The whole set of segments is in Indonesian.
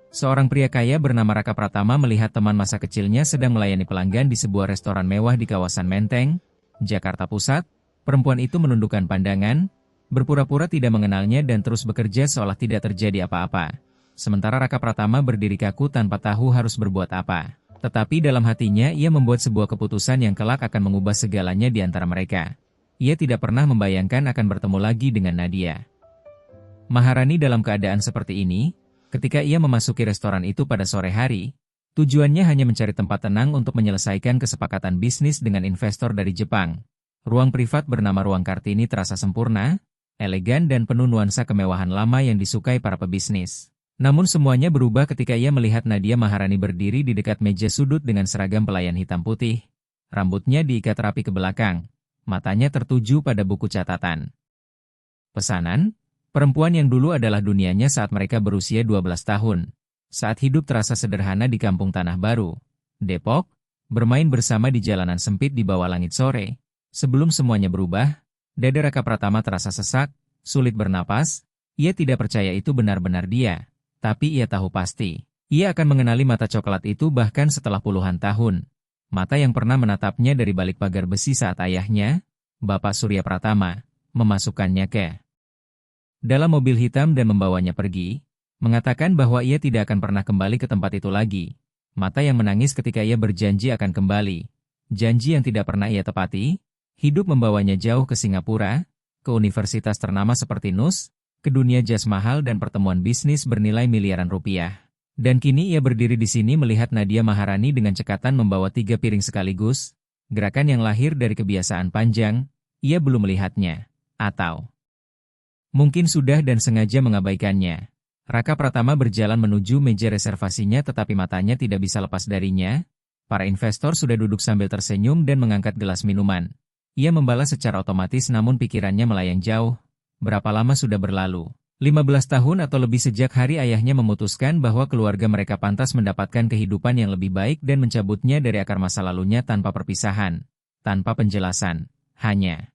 Seorang pria kaya bernama Raka Pratama melihat teman masa kecilnya sedang melayani pelanggan di sebuah restoran mewah di kawasan Menteng, Jakarta Pusat. Perempuan itu menundukkan pandangan, berpura-pura tidak mengenalnya dan terus bekerja seolah tidak terjadi apa-apa. Sementara Raka Pratama berdiri kaku tanpa tahu harus berbuat apa. Tetapi dalam hatinya ia membuat sebuah keputusan yang kelak akan mengubah segalanya di antara mereka. Ia tidak pernah membayangkan akan bertemu lagi dengan Nadia Maharani dalam keadaan seperti ini. Ketika ia memasuki restoran itu pada sore hari, tujuannya hanya mencari tempat tenang untuk menyelesaikan kesepakatan bisnis dengan investor dari Jepang. Ruang privat bernama Ruang Kartini terasa sempurna, elegan dan penuh nuansa kemewahan lama yang disukai para pebisnis. Namun semuanya berubah ketika ia melihat Nadia Maharani berdiri di dekat meja sudut dengan seragam pelayan hitam putih. Rambutnya diikat rapi ke belakang, matanya tertuju pada buku catatan. Pesanan? Perempuan yang dulu adalah dunianya saat mereka berusia 12 tahun. Saat hidup terasa sederhana di kampung Tanah Baru, Depok, bermain bersama di jalanan sempit di bawah langit sore. Sebelum semuanya berubah, dada Raka Pratama terasa sesak, sulit bernapas. Ia tidak percaya itu benar-benar dia. Tapi ia tahu pasti, ia akan mengenali mata coklat itu bahkan setelah puluhan tahun. Mata yang pernah menatapnya dari balik pagar besi saat ayahnya, Bapak Surya Pratama, memasukkannya ke dalam mobil hitam dan membawanya pergi, mengatakan bahwa ia tidak akan pernah kembali ke tempat itu lagi. Mata yang menangis ketika ia berjanji akan kembali. Janji yang tidak pernah ia tepati. Hidup membawanya jauh ke Singapura, ke universitas ternama seperti NUS, ke dunia jas mahal dan pertemuan bisnis bernilai miliaran rupiah. Dan kini ia berdiri di sini melihat Nadia Maharani dengan cekatan membawa 3 piring sekaligus. Gerakan yang lahir dari kebiasaan panjang, ia belum melihatnya. Atau mungkin sudah dan sengaja mengabaikannya. Raka Pratama berjalan menuju meja reservasinya tetapi matanya tidak bisa lepas darinya. Para investor sudah duduk sambil tersenyum dan mengangkat gelas minuman. Ia membalas secara otomatis namun pikirannya melayang jauh. Berapa lama sudah berlalu? 15 tahun atau lebih sejak hari ayahnya memutuskan bahwa keluarga mereka pantas mendapatkan kehidupan yang lebih baik dan mencabutnya dari akar masa lalunya tanpa perpisahan. Tanpa penjelasan. Hanya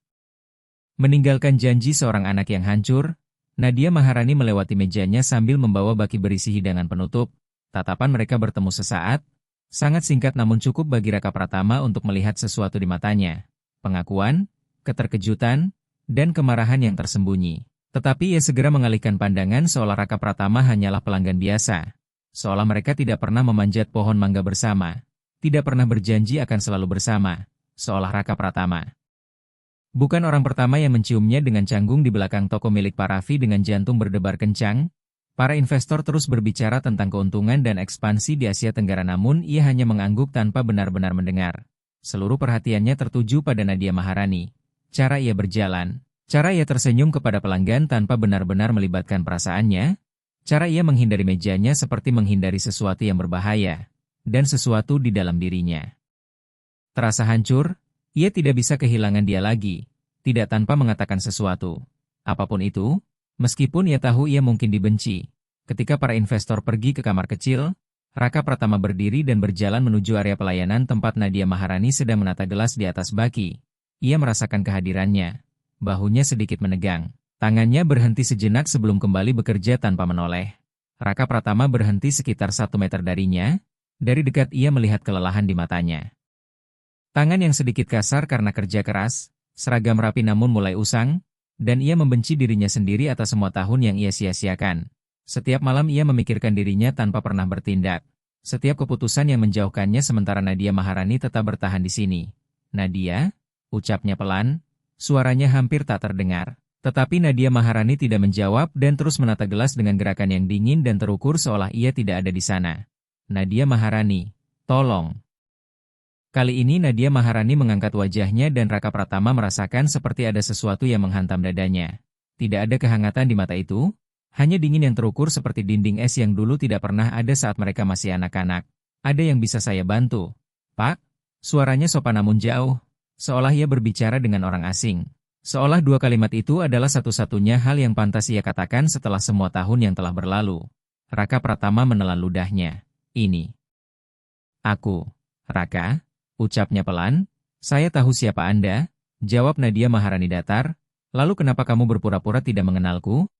meninggalkan janji seorang anak yang hancur. Nadia Maharani melewati mejanya sambil membawa baki berisi hidangan penutup. Tatapan mereka bertemu sesaat. Sangat singkat namun cukup bagi Raka Pratama untuk melihat sesuatu di matanya. Pengakuan, keterkejutan, dan kemarahan yang tersembunyi. Tetapi ia segera mengalihkan pandangan seolah Raka Pratama hanyalah pelanggan biasa. Seolah mereka tidak pernah memanjat pohon mangga bersama. Tidak pernah berjanji akan selalu bersama. Seolah Raka Pratama bukan orang pertama yang menciumnya dengan canggung di belakang toko milik Pak Raffi dengan jantung berdebar kencang. Para investor terus berbicara tentang keuntungan dan ekspansi di Asia Tenggara namun ia hanya mengangguk tanpa benar-benar mendengar. Seluruh perhatiannya tertuju pada Nadia Maharani. Cara ia berjalan, cara ia tersenyum kepada pelanggan tanpa benar-benar melibatkan perasaannya, cara ia menghindari mejanya seperti menghindari sesuatu yang berbahaya, dan sesuatu di dalam dirinya terasa hancur. Ia tidak bisa kehilangan dia lagi, tidak tanpa mengatakan sesuatu. Apapun itu, meskipun ia tahu ia mungkin dibenci. Ketika para investor pergi ke kamar kecil, Raka Pratama berdiri dan berjalan menuju area pelayanan tempat Nadia Maharani sedang menata gelas di atas baki. Ia merasakan kehadirannya. Bahunya sedikit menegang. Tangannya berhenti sejenak sebelum kembali bekerja tanpa menoleh. Raka Pratama berhenti sekitar 1 meter darinya. Dari dekat ia melihat kelelahan di matanya. Tangan yang sedikit kasar karena kerja keras, seragam rapi namun mulai usang, dan ia membenci dirinya sendiri atas semua tahun yang ia sia-siakan. Setiap malam ia memikirkan dirinya tanpa pernah bertindak. Setiap keputusan yang menjauhkannya sementara Nadia Maharani tetap bertahan di sini. Nadia, ucapnya pelan, suaranya hampir tak terdengar. Tetapi Nadia Maharani tidak menjawab dan terus menata gelas dengan gerakan yang dingin dan terukur seolah ia tidak ada di sana. Nadia Maharani, tolong. Kali ini Nadia Maharani mengangkat wajahnya dan Raka Pratama merasakan seperti ada sesuatu yang menghantam dadanya. Tidak ada kehangatan di mata itu, hanya dingin yang terukur seperti dinding es yang dulu tidak pernah ada saat mereka masih anak-anak. Ada yang bisa saya bantu? Pak? Suaranya sopan namun jauh, seolah ia berbicara dengan orang asing. Seolah 2 kalimat itu adalah satu-satunya hal yang pantas ia katakan setelah semua tahun yang telah berlalu. Raka Pratama menelan ludahnya. Ini aku, Raka. Ucapnya pelan, saya tahu siapa Anda, jawab Nadia Maharani datar, lalu kenapa kamu berpura-pura tidak mengenalku?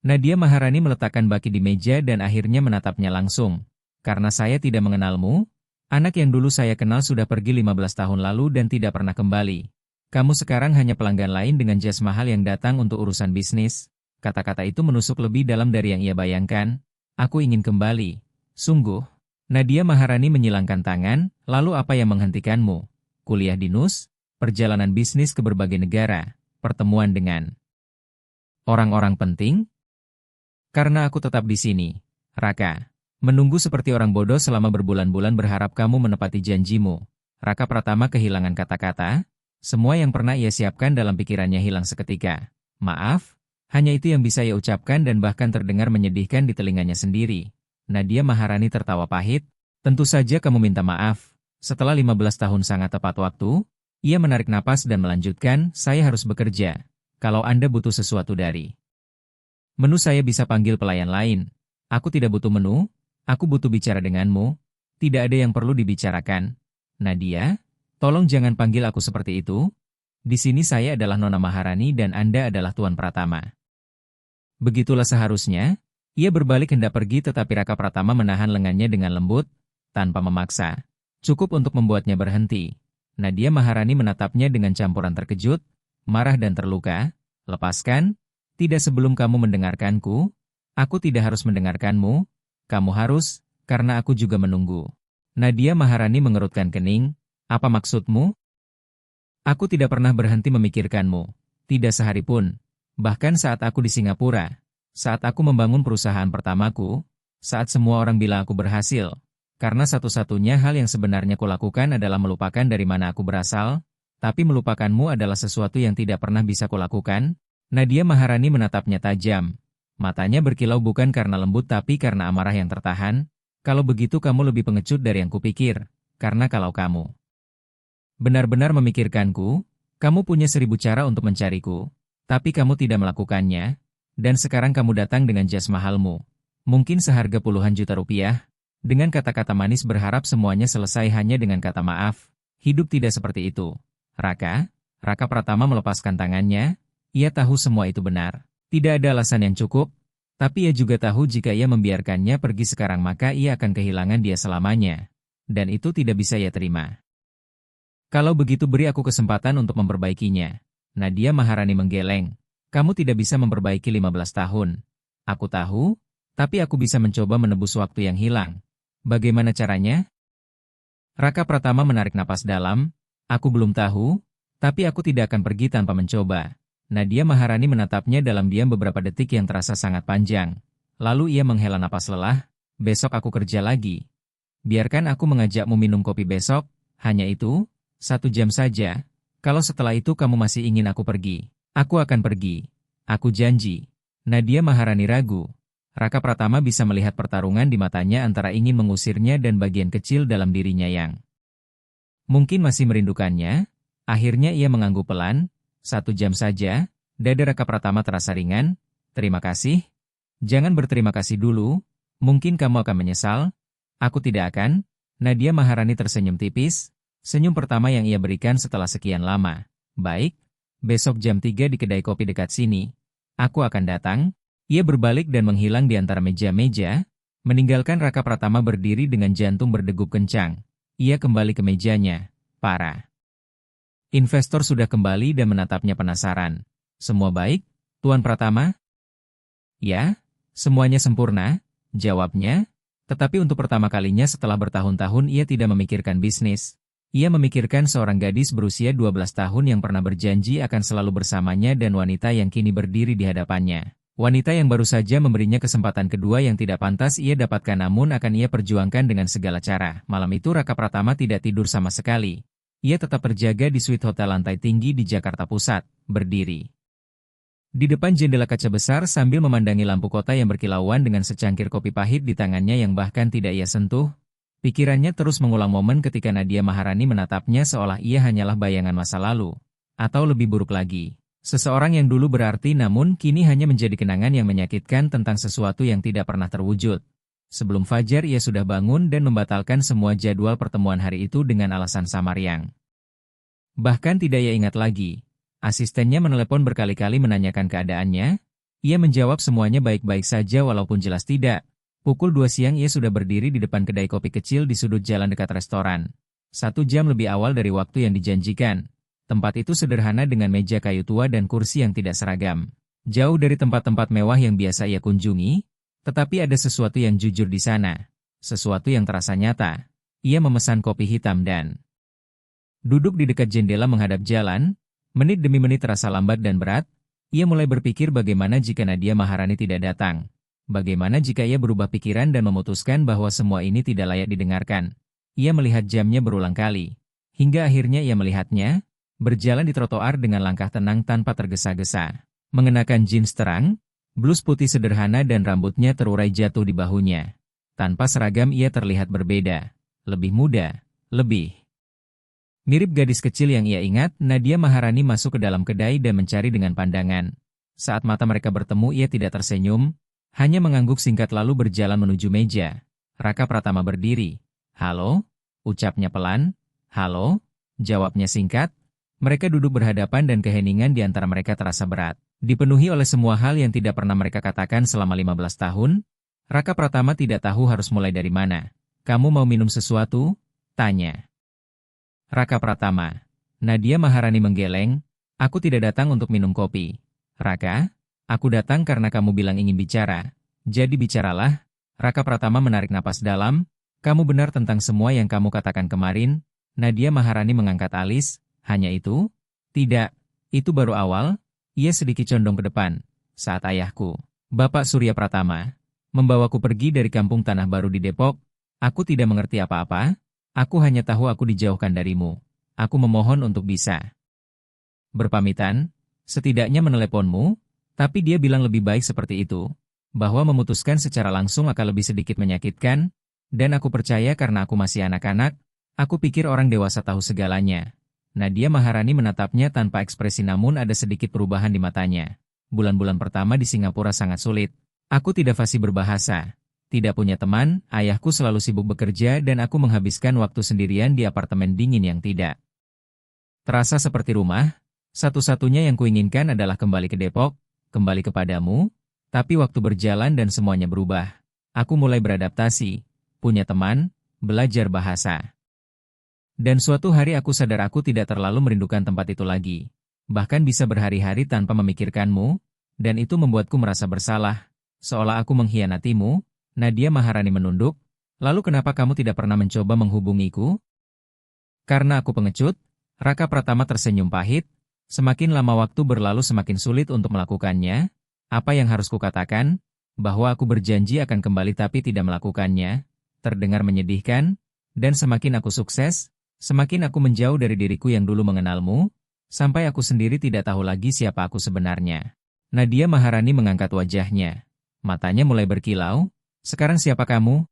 Nadia Maharani meletakkan baki di meja dan akhirnya menatapnya langsung. Karena saya tidak mengenalmu, anak yang dulu saya kenal sudah pergi 15 tahun lalu dan tidak pernah kembali. Kamu sekarang hanya pelanggan lain dengan jas mahal yang datang untuk urusan bisnis. Kata-kata itu menusuk lebih dalam dari yang ia bayangkan. Aku ingin kembali. Sungguh. Nadia Maharani menyilangkan tangan, lalu apa yang menghentikanmu? Kuliah di NUS, perjalanan bisnis ke berbagai negara, pertemuan dengan orang-orang penting? Karena aku tetap di sini, Raka. Menunggu seperti orang bodoh selama berbulan-bulan berharap kamu menepati janjimu. Raka Pratama kehilangan kata-kata. Semua yang pernah ia siapkan dalam pikirannya hilang seketika. Maaf, hanya itu yang bisa ia ucapkan dan bahkan terdengar menyedihkan di telinganya sendiri. Nadia Maharani tertawa pahit. Tentu saja kamu minta maaf. Setelah 15 tahun sangat tepat waktu, ia menarik napas dan melanjutkan, saya harus bekerja. Kalau Anda butuh sesuatu dari menu saya bisa panggil pelayan lain. Aku tidak butuh menu, aku butuh bicara denganmu. Tidak ada yang perlu dibicarakan. Nadia, tolong jangan panggil aku seperti itu. Di sini saya adalah Nona Maharani dan Anda adalah Tuan Pratama. Begitulah seharusnya. Ia berbalik hendak pergi tetapi Raka Pratama menahan lengannya dengan lembut, tanpa memaksa. Cukup untuk membuatnya berhenti. Nadia Maharani menatapnya dengan campuran terkejut, marah dan terluka. Lepaskan. Tidak sebelum kamu mendengarkanku, aku tidak harus mendengarkanmu, kamu harus, karena aku juga menunggu. Nadia Maharani mengerutkan kening, apa maksudmu? Aku tidak pernah berhenti memikirkanmu, tidak sehari pun, bahkan saat aku di Singapura, saat aku membangun perusahaan pertamaku, saat semua orang bilang aku berhasil, karena satu-satunya hal yang sebenarnya kulakukan adalah melupakan dari mana aku berasal, tapi melupakanmu adalah sesuatu yang tidak pernah bisa kulakukan. Nadia Maharani menatapnya tajam. Matanya berkilau bukan karena lembut tapi karena amarah yang tertahan. Kalau begitu kamu lebih pengecut dari yang kupikir. Karena kalau kamu benar-benar memikirkanku, kamu punya 1000 cara untuk mencariku. Tapi kamu tidak melakukannya. Dan sekarang kamu datang dengan jas mahalmu. Mungkin seharga puluhan juta rupiah. Dengan kata-kata manis berharap semuanya selesai hanya dengan kata maaf. Hidup tidak seperti itu. Raka Pratama melepaskan tangannya. Ia tahu semua itu benar. Tidak ada alasan yang cukup, tapi ia juga tahu jika ia membiarkannya pergi sekarang maka ia akan kehilangan dia selamanya. Dan itu tidak bisa ia terima. Kalau begitu beri aku kesempatan untuk memperbaikinya. Nadia Maharani menggeleng. Kamu tidak bisa memperbaiki 15 tahun. Aku tahu, tapi aku bisa mencoba menebus waktu yang hilang. Bagaimana caranya? Raka Pratama menarik napas dalam. Aku belum tahu, tapi aku tidak akan pergi tanpa mencoba. Nadia Maharani menatapnya dalam diam beberapa detik yang terasa sangat panjang. Lalu ia menghela napas lelah, besok aku kerja lagi. Biarkan aku mengajakmu minum kopi besok, hanya itu, 1 jam saja. Kalau setelah itu kamu masih ingin aku pergi, aku akan pergi. Aku janji. Nadia Maharani ragu. Raka Pratama bisa melihat pertarungan di matanya antara ingin mengusirnya dan bagian kecil dalam dirinya yang mungkin masih merindukannya. Akhirnya ia mengangguk pelan. 1 jam saja, dada Raka Pratama terasa ringan. Terima kasih. Jangan berterima kasih dulu, mungkin kamu akan menyesal. Aku tidak akan. Nadia Maharani tersenyum tipis, senyum pertama yang ia berikan setelah sekian lama. Baik, besok jam 3 di kedai kopi dekat sini. Aku akan datang. Ia berbalik dan menghilang di antara meja-meja, meninggalkan Raka Pratama berdiri dengan jantung berdegup kencang. Ia kembali ke mejanya. Para investor sudah kembali dan menatapnya penasaran. Semua baik, Tuan Pratama? Ya, semuanya sempurna, jawabnya. Tetapi untuk pertama kalinya setelah bertahun-tahun ia tidak memikirkan bisnis. Ia memikirkan seorang gadis berusia 12 tahun yang pernah berjanji akan selalu bersamanya dan wanita yang kini berdiri di hadapannya. Wanita yang baru saja memberinya kesempatan kedua yang tidak pantas ia dapatkan namun akan ia perjuangkan dengan segala cara. Malam itu Raka Pratama tidak tidur sama sekali. Ia tetap terjaga di suite hotel lantai tinggi di Jakarta Pusat, berdiri di depan jendela kaca besar sambil memandangi lampu kota yang berkilauan dengan secangkir kopi pahit di tangannya yang bahkan tidak ia sentuh. Pikirannya terus mengulang momen ketika Nadia Maharani menatapnya seolah ia hanyalah bayangan masa lalu. Atau lebih buruk lagi, seseorang yang dulu berarti namun kini hanya menjadi kenangan yang menyakitkan tentang sesuatu yang tidak pernah terwujud. Sebelum fajar ia sudah bangun dan membatalkan semua jadwal pertemuan hari itu dengan alasan samar yang bahkan tidak ia ingat lagi. Asistennya menelepon berkali-kali menanyakan keadaannya. Ia menjawab semuanya baik-baik saja walaupun jelas tidak. Pukul 2 siang ia sudah berdiri di depan kedai kopi kecil di sudut jalan dekat restoran. 1 jam lebih awal dari waktu yang dijanjikan. Tempat itu sederhana dengan meja kayu tua dan kursi yang tidak seragam. Jauh dari tempat-tempat mewah yang biasa ia kunjungi, tetapi ada sesuatu yang jujur di sana. Sesuatu yang terasa nyata. Ia memesan kopi hitam dan duduk di dekat jendela menghadap jalan. Menit demi menit terasa lambat dan berat. Ia mulai berpikir bagaimana jika Nadia Maharani tidak datang. Bagaimana jika ia berubah pikiran dan memutuskan bahwa semua ini tidak layak didengarkan. Ia melihat jamnya berulang kali. Hingga akhirnya ia melihatnya, berjalan di trotoar dengan langkah tenang tanpa tergesa-gesa. Mengenakan jeans terang, blus putih sederhana dan rambutnya terurai jatuh di bahunya. Tanpa seragam ia terlihat berbeda. Lebih muda, lebih mirip gadis kecil yang ia ingat. Nadia Maharani masuk ke dalam kedai dan mencari dengan pandangan. Saat mata mereka bertemu ia tidak tersenyum, hanya mengangguk singkat lalu berjalan menuju meja. Raka Pratama berdiri. "Halo?" ucapnya pelan. "Halo?" jawabnya singkat. Mereka duduk berhadapan dan keheningan di antara mereka terasa berat. Dipenuhi oleh semua hal yang tidak pernah mereka katakan selama 15 tahun, Raka Pratama tidak tahu harus mulai dari mana. "Kamu mau minum sesuatu?" tanya Raka Pratama. Nadia Maharani menggeleng. "Aku tidak datang untuk minum kopi. Raka, aku datang karena kamu bilang ingin bicara. Jadi bicaralah." Raka Pratama menarik napas dalam. "Kamu benar tentang semua yang kamu katakan kemarin." Nadia Maharani mengangkat alis. "Hanya itu?" "Tidak, itu baru awal." Ia sedikit condong ke depan. "Saat ayahku, Bapak Surya Pratama, membawaku pergi dari kampung Tanah Baru di Depok, aku tidak mengerti apa-apa. Aku hanya tahu aku dijauhkan darimu. Aku memohon untuk bisa berpamitan, setidaknya meneleponmu." Tapi dia bilang lebih baik seperti itu, bahwa memutuskan secara langsung akan lebih sedikit menyakitkan, dan aku percaya karena aku masih anak-anak, aku pikir orang dewasa tahu segalanya. Nadia Maharani menatapnya tanpa ekspresi namun ada sedikit perubahan di matanya. "Bulan-bulan pertama di Singapura sangat sulit. Aku tidak fasih berbahasa. Tidak punya teman, ayahku selalu sibuk bekerja dan aku menghabiskan waktu sendirian di apartemen dingin yang tidak terasa seperti rumah. Satu-satunya yang kuinginkan adalah kembali ke Depok, kembali kepadamu." Tapi waktu berjalan dan semuanya berubah. Aku mulai beradaptasi, punya teman, belajar bahasa. Dan suatu hari aku sadar aku tidak terlalu merindukan tempat itu lagi. Bahkan bisa berhari-hari tanpa memikirkanmu, dan itu membuatku merasa bersalah, seolah aku mengkhianatimu. Nadia Maharani menunduk. "Lalu kenapa kamu tidak pernah mencoba menghubungiku?" "Karena aku pengecut." Raka Pratama tersenyum pahit. "Semakin lama waktu berlalu semakin sulit untuk melakukannya. Apa yang harus kukatakan? Bahwa aku berjanji akan kembali tapi tidak melakukannya." Terdengar menyedihkan. "Dan semakin aku sukses, semakin aku menjauh dari diriku yang dulu mengenalmu, sampai aku sendiri tidak tahu lagi siapa aku sebenarnya." Nadia Maharani mengangkat wajahnya. Matanya mulai berkilau. "Sekarang siapa kamu?"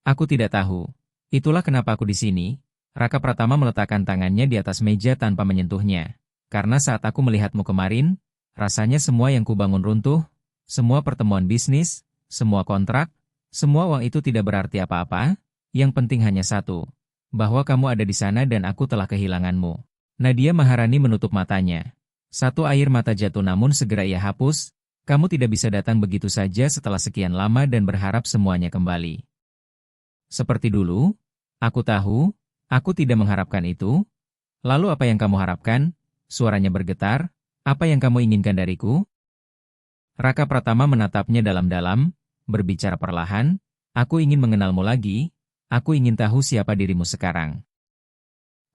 "Aku tidak tahu. Itulah kenapa aku di sini." Raka Pratama meletakkan tangannya di atas meja tanpa menyentuhnya. "Karena saat aku melihatmu kemarin, rasanya semua yang kubangun runtuh, semua pertemuan bisnis, semua kontrak, semua uang itu tidak berarti apa-apa. Yang penting hanya satu, bahwa kamu ada di sana dan aku telah kehilanganmu." Nadia Maharani menutup matanya. Satu air mata jatuh namun segera ia hapus. "Kamu tidak bisa datang begitu saja setelah sekian lama dan berharap semuanya kembali seperti dulu." "Aku tahu, aku tidak mengharapkan itu." "Lalu apa yang kamu harapkan?" Suaranya bergetar. "Apa yang kamu inginkan dariku?" Raka Pratama menatapnya dalam-dalam, berbicara perlahan. "Aku ingin mengenalmu lagi. Aku ingin tahu siapa dirimu sekarang.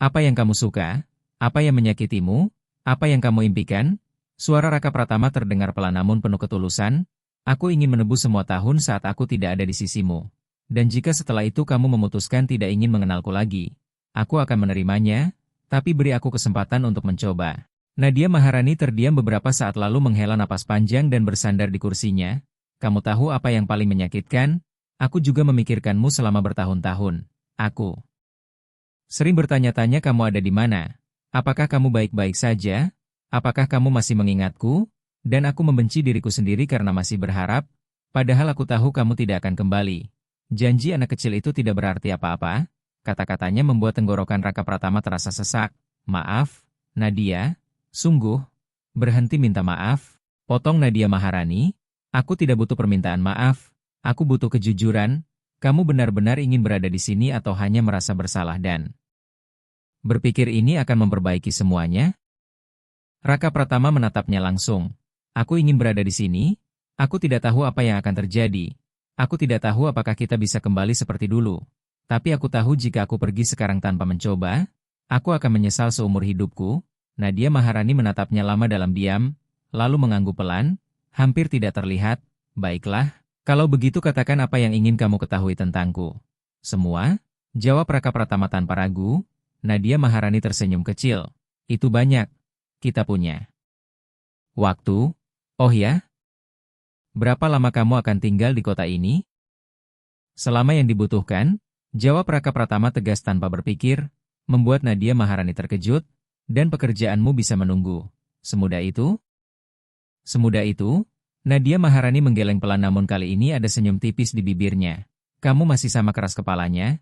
Apa yang kamu suka? Apa yang menyakitimu? Apa yang kamu impikan?" Suara Raka Pratama terdengar pelan namun penuh ketulusan. "Aku ingin menebus semua tahun saat aku tidak ada di sisimu. Dan jika setelah itu kamu memutuskan tidak ingin mengenalku lagi, aku akan menerimanya, tapi beri aku kesempatan untuk mencoba." Nadia Maharani terdiam beberapa saat lalu menghela napas panjang dan bersandar di kursinya. "Kamu tahu apa yang paling menyakitkan? Aku juga memikirkanmu selama bertahun-tahun. Aku sering bertanya-tanya kamu ada di mana. Apakah kamu baik-baik saja? Apakah kamu masih mengingatku?" Dan aku membenci diriku sendiri karena masih berharap, padahal aku tahu kamu tidak akan kembali. Janji anak kecil itu tidak berarti apa-apa. Kata-katanya membuat tenggorokan Raka Pratama terasa sesak. "Maaf, Nadia. Sungguh. Berhenti minta maaf." Potong Nadia Maharani, aku tidak butuh permintaan maaf, aku butuh kejujuran, kamu benar-benar ingin berada di sini atau hanya merasa bersalah dan berpikir ini akan memperbaiki semuanya? Raka Pratama menatapnya langsung. Aku ingin berada di sini, aku tidak tahu apa yang akan terjadi. Aku tidak tahu apakah kita bisa kembali seperti dulu. Tapi aku tahu jika aku pergi sekarang tanpa mencoba, aku akan menyesal seumur hidupku. Nadia Maharani menatapnya lama dalam diam, lalu mengangguk pelan, hampir tidak terlihat. Baiklah, kalau begitu katakan apa yang ingin kamu ketahui tentangku. Semua? Jawab Raka Pratama tanpa ragu. Nadia Maharani tersenyum kecil. Itu banyak. Kita punya waktu. Oh ya? Berapa lama kamu akan tinggal di kota ini? Selama yang dibutuhkan, jawab Raka Pratama tegas tanpa berpikir, membuat Nadia Maharani terkejut, dan pekerjaanmu bisa menunggu. Semudah itu? Semudah itu? Nadia Maharani menggeleng pelan namun kali ini ada senyum tipis di bibirnya. Kamu masih sama keras kepalanya?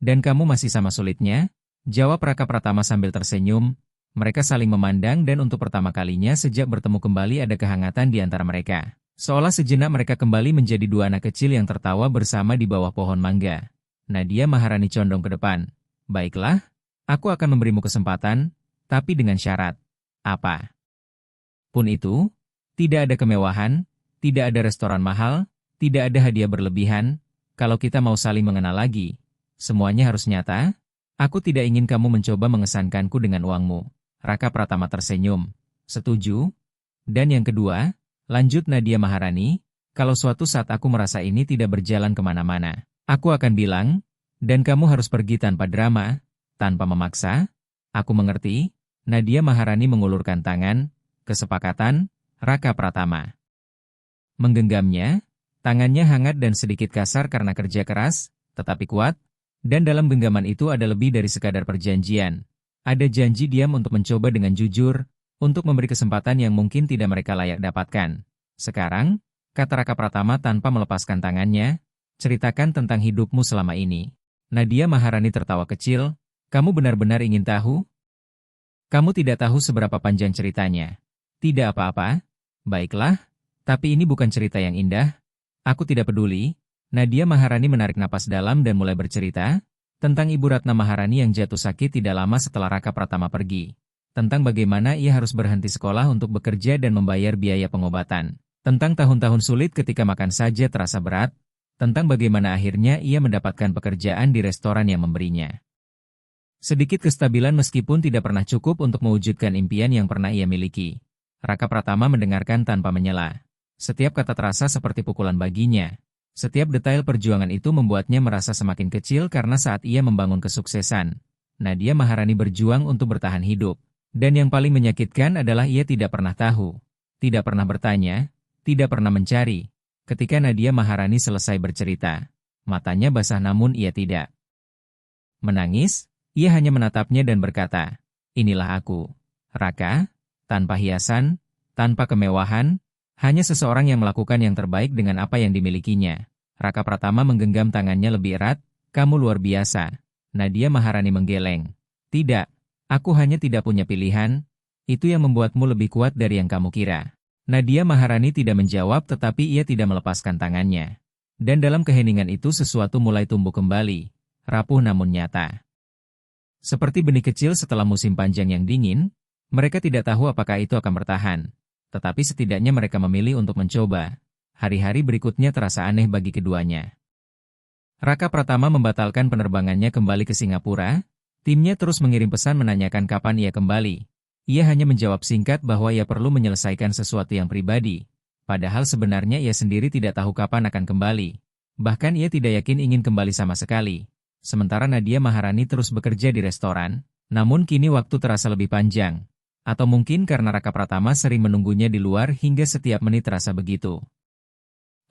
Dan kamu masih sama sulitnya? Jawab Raka Pratama sambil tersenyum. Mereka saling memandang dan untuk pertama kalinya sejak bertemu kembali ada kehangatan di antara mereka. Seolah sejenak mereka kembali menjadi dua anak kecil yang tertawa bersama di bawah pohon mangga. Nadia Maharani condong ke depan. Baiklah, aku akan memberimu kesempatan, tapi dengan syarat. Apa pun itu, tidak ada kemewahan, tidak ada restoran mahal, tidak ada hadiah berlebihan. Kalau kita mau saling mengenal lagi, semuanya harus nyata. Aku tidak ingin kamu mencoba mengesankanku dengan uangmu. Raka Pratama tersenyum. Setuju? Dan yang kedua, lanjut Nadia Maharani, kalau suatu saat aku merasa ini tidak berjalan kemana-mana, aku akan bilang, dan kamu harus pergi tanpa drama, tanpa memaksa. Aku mengerti. Nadia Maharani mengulurkan tangan. Kesepakatan. Raka Pratama menggenggamnya, tangannya hangat dan sedikit kasar karena kerja keras, tetapi kuat, dan dalam genggaman itu ada lebih dari sekadar perjanjian. Ada janji diam untuk mencoba dengan jujur, untuk memberi kesempatan yang mungkin tidak mereka layak dapatkan. Sekarang, kata Raka Pratama tanpa melepaskan tangannya, ceritakan tentang hidupmu selama ini. Nadia Maharani tertawa kecil, kamu benar-benar ingin tahu? Kamu tidak tahu seberapa panjang ceritanya. Tidak apa-apa. Baiklah, tapi ini bukan cerita yang indah. Aku tidak peduli. Nadia Maharani menarik napas dalam dan mulai bercerita tentang Ibu Ratna Maharani yang jatuh sakit tidak lama setelah Raka Pratama pergi. Tentang bagaimana ia harus berhenti sekolah untuk bekerja dan membayar biaya pengobatan. Tentang tahun-tahun sulit ketika makan saja terasa berat. Tentang bagaimana akhirnya ia mendapatkan pekerjaan di restoran yang memberinya sedikit kestabilan meskipun tidak pernah cukup untuk mewujudkan impian yang pernah ia miliki. Raka Pratama mendengarkan tanpa menyela. Setiap kata terasa seperti pukulan baginya. Setiap detail perjuangan itu membuatnya merasa semakin kecil karena saat ia membangun kesuksesan, Nadia Maharani berjuang untuk bertahan hidup. Dan yang paling menyakitkan adalah ia tidak pernah tahu, tidak pernah bertanya, tidak pernah mencari. Ketika Nadia Maharani selesai bercerita, matanya basah namun ia tidak menangis. Ia hanya menatapnya dan berkata, inilah aku, Raka, tanpa hiasan, tanpa kemewahan, hanya seseorang yang melakukan yang terbaik dengan apa yang dimilikinya. Raka Pratama menggenggam tangannya lebih erat, kamu luar biasa. Nadia Maharani menggeleng. Tidak, aku hanya tidak punya pilihan, itu yang membuatmu lebih kuat dari yang kamu kira. Nadia Maharani tidak menjawab tetapi ia tidak melepaskan tangannya. Dan dalam keheningan itu sesuatu mulai tumbuh kembali, rapuh namun nyata. Seperti benih kecil setelah musim panjang yang dingin, mereka tidak tahu apakah itu akan bertahan. Tetapi setidaknya mereka memilih untuk mencoba. Hari-hari berikutnya terasa aneh bagi keduanya. Raka Pratama membatalkan penerbangannya kembali ke Singapura. Timnya terus mengirim pesan menanyakan kapan ia kembali. Ia hanya menjawab singkat bahwa ia perlu menyelesaikan sesuatu yang pribadi. Padahal sebenarnya ia sendiri tidak tahu kapan akan kembali. Bahkan ia tidak yakin ingin kembali sama sekali. Sementara Nadia Maharani terus bekerja di restoran, namun kini waktu terasa lebih panjang. Atau mungkin karena Raka Pratama sering menunggunya di luar hingga setiap menit terasa begitu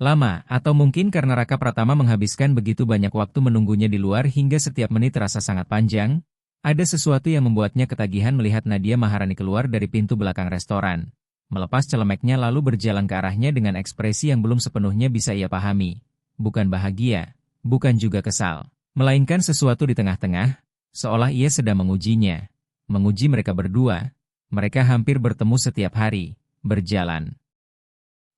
lama, atau mungkin karena Raka Pratama menghabiskan begitu banyak waktu menunggunya di luar hingga setiap menit terasa sangat panjang, ada sesuatu yang membuatnya ketagihan melihat Nadia Maharani keluar dari pintu belakang restoran, melepas celemeknya lalu berjalan ke arahnya dengan ekspresi yang belum sepenuhnya bisa ia pahami. Bukan bahagia, bukan juga kesal. Melainkan sesuatu di tengah-tengah, seolah ia sedang mengujinya. Menguji mereka berdua. Mereka hampir bertemu setiap hari, berjalan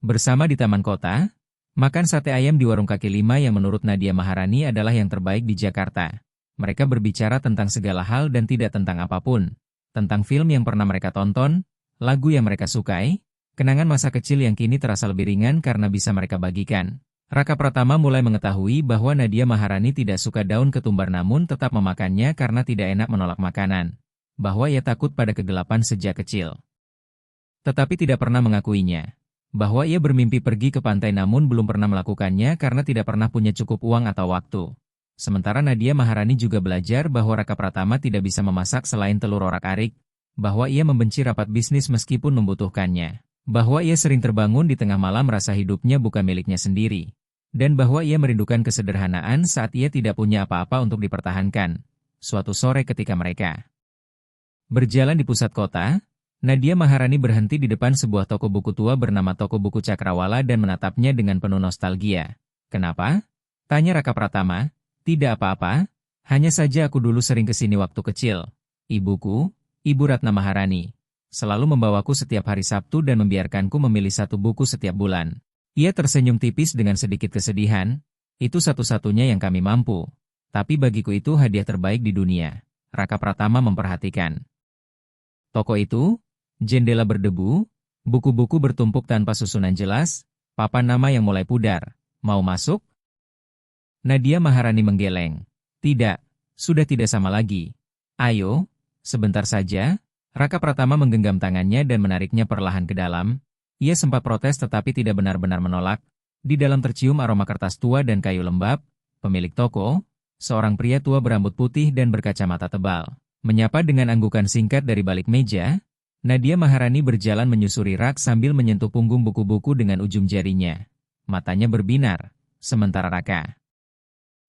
Bersama di taman kota, makan sate ayam di warung kaki lima yang menurut Nadia Maharani adalah yang terbaik di Jakarta. Mereka berbicara tentang segala hal dan tidak tentang apapun. Tentang film yang pernah mereka tonton, lagu yang mereka sukai, kenangan masa kecil yang kini terasa lebih ringan karena bisa mereka bagikan. Raka Pratama mulai mengetahui bahwa Nadia Maharani tidak suka daun ketumbar namun tetap memakannya karena tidak enak menolak makanan. Bahwa ia takut pada kegelapan sejak kecil. Tetapi tidak pernah mengakuinya. Bahwa ia bermimpi pergi ke pantai namun belum pernah melakukannya karena tidak pernah punya cukup uang atau waktu. Sementara Nadia Maharani juga belajar bahwa Raka Pratama tidak bisa memasak selain telur orak-arik, bahwa ia membenci rapat bisnis meskipun membutuhkannya, bahwa ia sering terbangun di tengah malam merasa hidupnya bukan miliknya sendiri, dan bahwa ia merindukan kesederhanaan saat ia tidak punya apa-apa untuk dipertahankan. Suatu sore ketika mereka berjalan di pusat kota, Nadia Maharani berhenti di depan sebuah toko buku tua bernama Toko Buku Cakrawala dan menatapnya dengan penuh nostalgia. "Kenapa?" tanya Raka Pratama. "Tidak apa-apa, hanya saja aku dulu sering kesini waktu kecil. Ibuku, Ibu Ratna Maharani, selalu membawaku setiap hari Sabtu dan membiarkanku memilih satu buku setiap bulan." Ia tersenyum tipis dengan sedikit kesedihan. "Itu satu-satunya yang kami mampu. Tapi bagiku itu hadiah terbaik di dunia." Raka Pratama memperhatikan toko itu. Jendela berdebu, buku-buku bertumpuk tanpa susunan jelas, papan nama yang mulai pudar. "Mau masuk?" Nadia Maharani menggeleng. "Tidak, sudah tidak sama lagi." "Ayo, sebentar saja." Raka Pratama menggenggam tangannya dan menariknya perlahan ke dalam. Ia sempat protes tetapi tidak benar-benar menolak. Di dalam tercium aroma kertas tua dan kayu lembab. Pemilik toko, seorang pria tua berambut putih dan berkacamata tebal, menyapa dengan anggukan singkat dari balik meja. Nadia Maharani berjalan menyusuri rak sambil menyentuh punggung buku-buku dengan ujung jarinya. Matanya berbinar, sementara Raka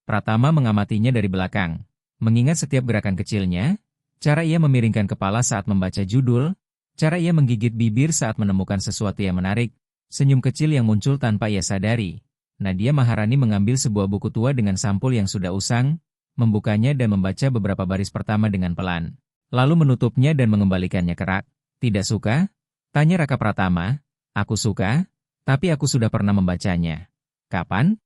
Pratama mengamatinya dari belakang. Mengingat setiap gerakan kecilnya, cara ia memiringkan kepala saat membaca judul, cara ia menggigit bibir saat menemukan sesuatu yang menarik, senyum kecil yang muncul tanpa ia sadari. Nadia Maharani mengambil sebuah buku tua dengan sampul yang sudah usang, membukanya dan membaca beberapa baris pertama dengan pelan, lalu menutupnya dan mengembalikannya ke rak. "Tidak suka?" tanya Raka Pratama. "Aku suka, tapi aku sudah pernah membacanya." "Kapan?"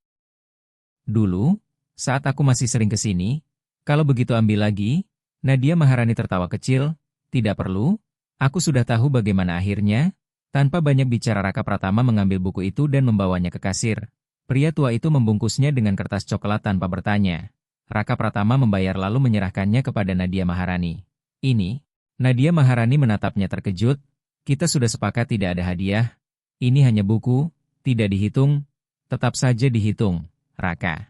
"Dulu, saat aku masih sering ke sini." "Kalau begitu ambil lagi." Nadia Maharani tertawa kecil. "Tidak perlu, aku sudah tahu bagaimana akhirnya." Tanpa banyak bicara Raka Pratama mengambil buku itu dan membawanya ke kasir. Pria tua itu membungkusnya dengan kertas coklat tanpa bertanya. Raka Pratama membayar lalu menyerahkannya kepada Nadia Maharani. "Ini." Nadia Maharani menatapnya terkejut. "Kita sudah sepakat tidak ada hadiah. Ini hanya buku, tidak dihitung." "Tetap saja dihitung, Raka."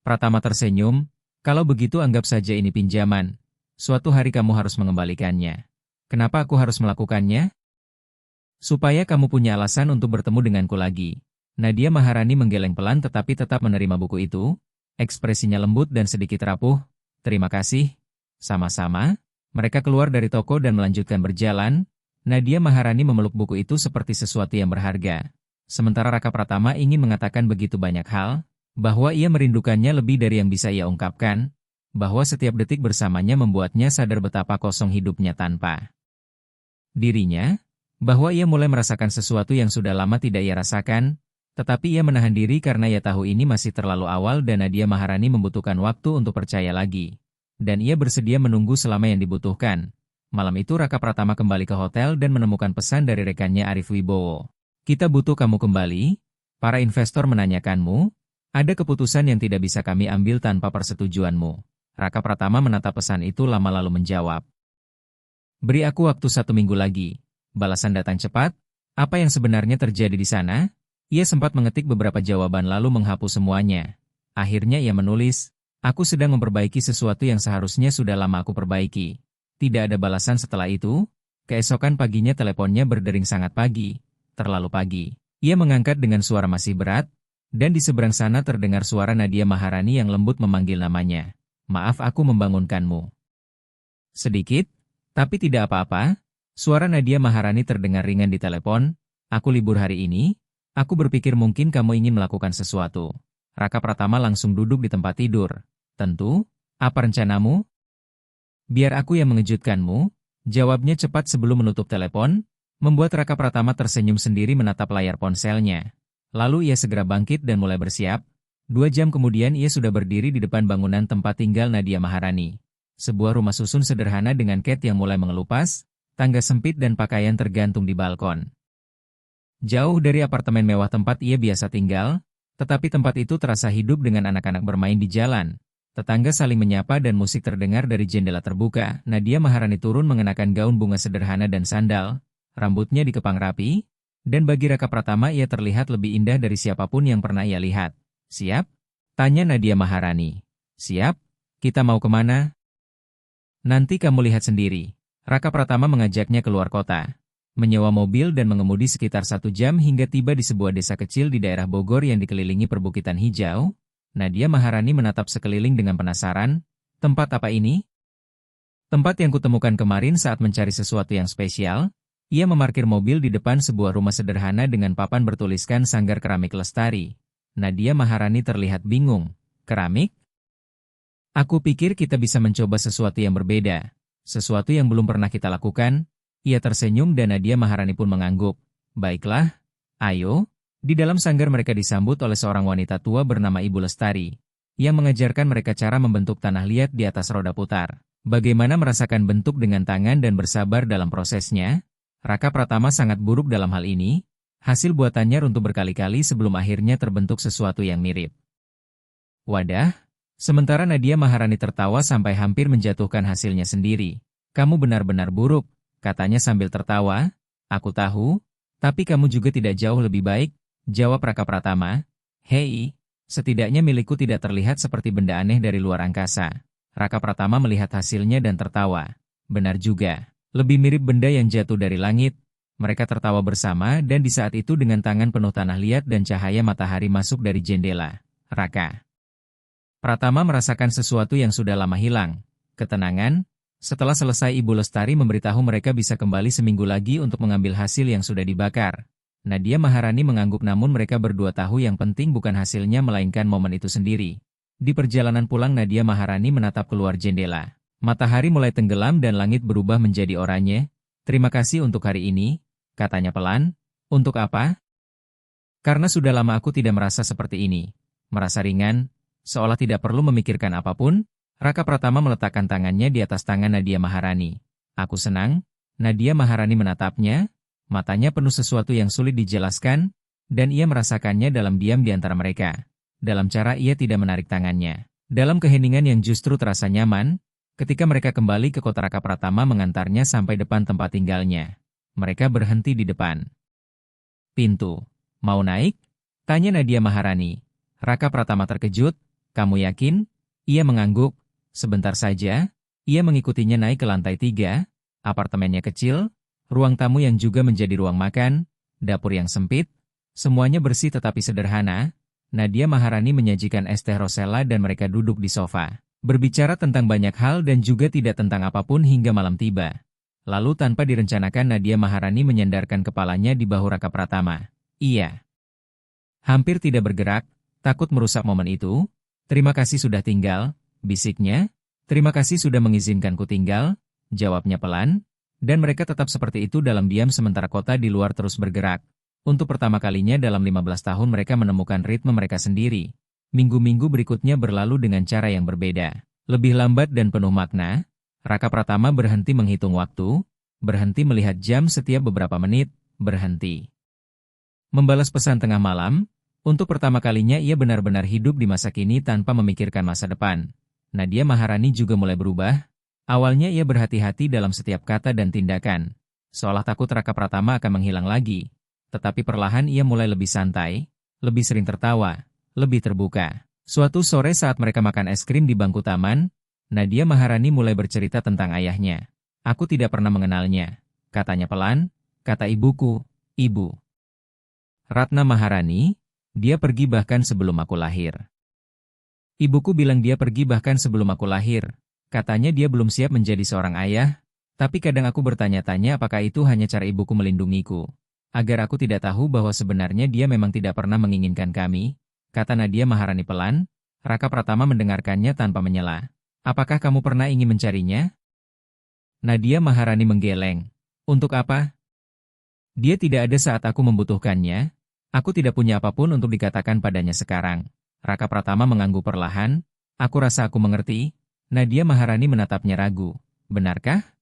Pratama tersenyum. "Kalau begitu anggap saja ini pinjaman. Suatu hari kamu harus mengembalikannya." "Kenapa aku harus melakukannya?" "Supaya kamu punya alasan untuk bertemu denganku lagi." Nadia Maharani menggeleng pelan tetapi tetap menerima buku itu. Ekspresinya lembut dan sedikit rapuh. "Terima kasih." "Sama-sama." Mereka keluar dari toko dan melanjutkan berjalan. Nadia Maharani memeluk buku itu seperti sesuatu yang berharga. Sementara Raka Pratama ingin mengatakan begitu banyak hal, bahwa ia merindukannya lebih dari yang bisa ia ungkapkan, bahwa setiap detik bersamanya membuatnya sadar betapa kosong hidupnya tanpa dirinya, bahwa ia mulai merasakan sesuatu yang sudah lama tidak ia rasakan, tetapi ia menahan diri karena ia tahu ini masih terlalu awal dan Nadia Maharani membutuhkan waktu untuk percaya lagi. Dan ia bersedia menunggu selama yang dibutuhkan. Malam itu Raka Pratama kembali ke hotel dan menemukan pesan dari rekannya Arif Wibowo. "Kita butuh kamu kembali. Para investor menanyakanmu. Ada keputusan yang tidak bisa kami ambil tanpa persetujuanmu." Raka Pratama menatap pesan itu lama lalu menjawab. "Beri aku waktu 1 minggu lagi." Balasan datang cepat. Apa yang sebenarnya terjadi di sana? Ia sempat mengetik beberapa jawaban lalu menghapus semuanya. Akhirnya ia menulis, "Aku sedang memperbaiki sesuatu yang seharusnya sudah lama aku perbaiki." Tidak ada balasan setelah itu. Keesokan paginya teleponnya berdering sangat pagi. Terlalu pagi. Ia mengangkat dengan suara masih berat, dan di seberang sana terdengar suara Nadia Maharani yang lembut memanggil namanya. "Maaf aku membangunkanmu." "Sedikit, tapi tidak apa-apa." Suara Nadia Maharani terdengar ringan di telepon. "Aku libur hari ini. Aku berpikir mungkin kamu ingin melakukan sesuatu." Raka Pratama langsung duduk di tempat tidur. "Tentu, apa rencanamu?" "Biar aku yang mengejutkanmu," jawabnya cepat sebelum menutup telepon. Membuat Raka Pratama tersenyum sendiri menatap layar ponselnya. Lalu ia segera bangkit dan mulai bersiap. 2 jam kemudian ia sudah berdiri di depan bangunan tempat tinggal Nadia Maharani. Sebuah rumah susun sederhana dengan cat yang mulai mengelupas, tangga sempit dan pakaian tergantung di balkon. Jauh dari apartemen mewah tempat ia biasa tinggal, tetapi tempat itu terasa hidup dengan anak-anak bermain di jalan. Tetangga saling menyapa dan musik terdengar dari jendela terbuka. Nadia Maharani turun mengenakan gaun bunga sederhana dan sandal, rambutnya dikepang rapi, dan bagi Raka Pratama ia terlihat lebih indah dari siapapun yang pernah ia lihat. "Siap?" tanya Nadia Maharani. "Siap, kita mau kemana?" "Nanti kamu lihat sendiri." Raka Pratama mengajaknya keluar kota, menyewa mobil dan mengemudi sekitar 1 jam hingga tiba di sebuah desa kecil di daerah Bogor yang dikelilingi perbukitan hijau. Nadia Maharani menatap sekeliling dengan penasaran. "Tempat apa ini?" "Tempat yang kutemukan kemarin saat mencari sesuatu yang spesial." Ia memarkir mobil di depan sebuah rumah sederhana dengan papan bertuliskan Sanggar Keramik Lestari. Nadia Maharani terlihat bingung. "Keramik? Aku pikir kita bisa mencoba sesuatu yang berbeda. Sesuatu yang belum pernah kita lakukan." Ia tersenyum dan Nadia Maharani pun mengangguk. "Baiklah, ayo." Di dalam sanggar mereka disambut oleh seorang wanita tua bernama Ibu Lestari, yang mengajarkan mereka cara membentuk tanah liat di atas roda putar. Bagaimana merasakan bentuk dengan tangan dan bersabar dalam prosesnya? Raka Pratama sangat buruk dalam hal ini. Hasil buatannya runtuh berkali-kali sebelum akhirnya terbentuk sesuatu yang mirip. Wadah, sementara Nadia Maharani tertawa sampai hampir menjatuhkan hasilnya sendiri. "Kamu benar-benar buruk," katanya sambil tertawa. "Aku tahu, tapi kamu juga tidak jauh lebih baik," jawab Raka Pratama. "Hei, setidaknya milikku tidak terlihat seperti benda aneh dari luar angkasa." Raka Pratama melihat hasilnya dan tertawa. Benar juga, lebih mirip benda yang jatuh dari langit. Mereka tertawa bersama dan di saat itu dengan tangan penuh tanah liat dan cahaya matahari masuk dari jendela. Raka Pratama merasakan sesuatu yang sudah lama hilang. Ketenangan. Setelah selesai Ibu Lestari memberitahu mereka bisa kembali seminggu lagi untuk mengambil hasil yang sudah dibakar. Nadia Maharani mengangguk namun mereka berdua tahu yang penting bukan hasilnya melainkan momen itu sendiri. Di perjalanan pulang Nadia Maharani menatap keluar jendela. Matahari mulai tenggelam dan langit berubah menjadi oranye. "Terima kasih untuk hari ini," katanya pelan. "Untuk apa?" "Karena sudah lama aku tidak merasa seperti ini." Merasa ringan, seolah tidak perlu memikirkan apapun, Raka Pratama meletakkan tangannya di atas tangan Nadia Maharani. "Aku senang." Nadia Maharani menatapnya, matanya penuh sesuatu yang sulit dijelaskan, dan ia merasakannya dalam diam di antara mereka. Dalam cara ia tidak menarik tangannya. Dalam keheningan yang justru terasa nyaman, ketika mereka kembali ke kota Raka Pratama mengantarnya sampai depan tempat tinggalnya. Mereka berhenti di depan pintu. "Mau naik?" tanya Nadia Maharani. Raka Pratama terkejut. "Kamu yakin?" Ia mengangguk. Sebentar saja, ia mengikutinya naik ke lantai 3, apartemennya kecil, ruang tamu yang juga menjadi ruang makan, dapur yang sempit, semuanya bersih tetapi sederhana. Nadia Maharani menyajikan es teh rosella dan mereka duduk di sofa, berbicara tentang banyak hal dan juga tidak tentang apapun hingga malam tiba. Lalu tanpa direncanakan Nadia Maharani menyandarkan kepalanya di bahu Raka Pratama. Ia hampir tidak bergerak, takut merusak momen itu. "Terima kasih sudah tinggal," bisiknya. "Terima kasih sudah mengizinkanku tinggal," jawabnya pelan. Dan mereka tetap seperti itu dalam diam sementara kota di luar terus bergerak. Untuk pertama kalinya dalam 15 tahun mereka menemukan ritme mereka sendiri. Minggu-minggu berikutnya berlalu dengan cara yang berbeda. Lebih lambat dan penuh makna. Raka Pratama berhenti menghitung waktu, berhenti melihat jam setiap beberapa menit, berhenti membalas pesan tengah malam. Untuk pertama kalinya ia benar-benar hidup di masa kini tanpa memikirkan masa depan. Nadia Maharani juga mulai berubah. Awalnya ia berhati-hati dalam setiap kata dan tindakan, seolah takut Raka Pratama akan menghilang lagi. Tetapi perlahan ia mulai lebih santai, lebih sering tertawa, lebih terbuka. Suatu sore saat mereka makan es krim di bangku taman, Nadia Maharani mulai bercerita tentang ayahnya. "Aku tidak pernah mengenalnya," katanya pelan. "Kata ibuku, Ibu Ratna Maharani, dia pergi bahkan sebelum aku lahir." "Ibuku bilang dia pergi bahkan sebelum aku lahir. Katanya dia belum siap menjadi seorang ayah, tapi kadang aku bertanya-tanya apakah itu hanya cara ibuku melindungiku. Agar aku tidak tahu bahwa sebenarnya dia memang tidak pernah menginginkan kami," kata Nadia Maharani pelan. Raka Pratama mendengarkannya tanpa menyela. "Apakah kamu pernah ingin mencarinya?" Nadia Maharani menggeleng. "Untuk apa?" Dia tidak ada saat aku membutuhkannya. Aku tidak punya apapun untuk dikatakan padanya sekarang. Raka Pratama mengangguk perlahan. Aku rasa aku mengerti. Nadia Maharani menatapnya ragu. Benarkah?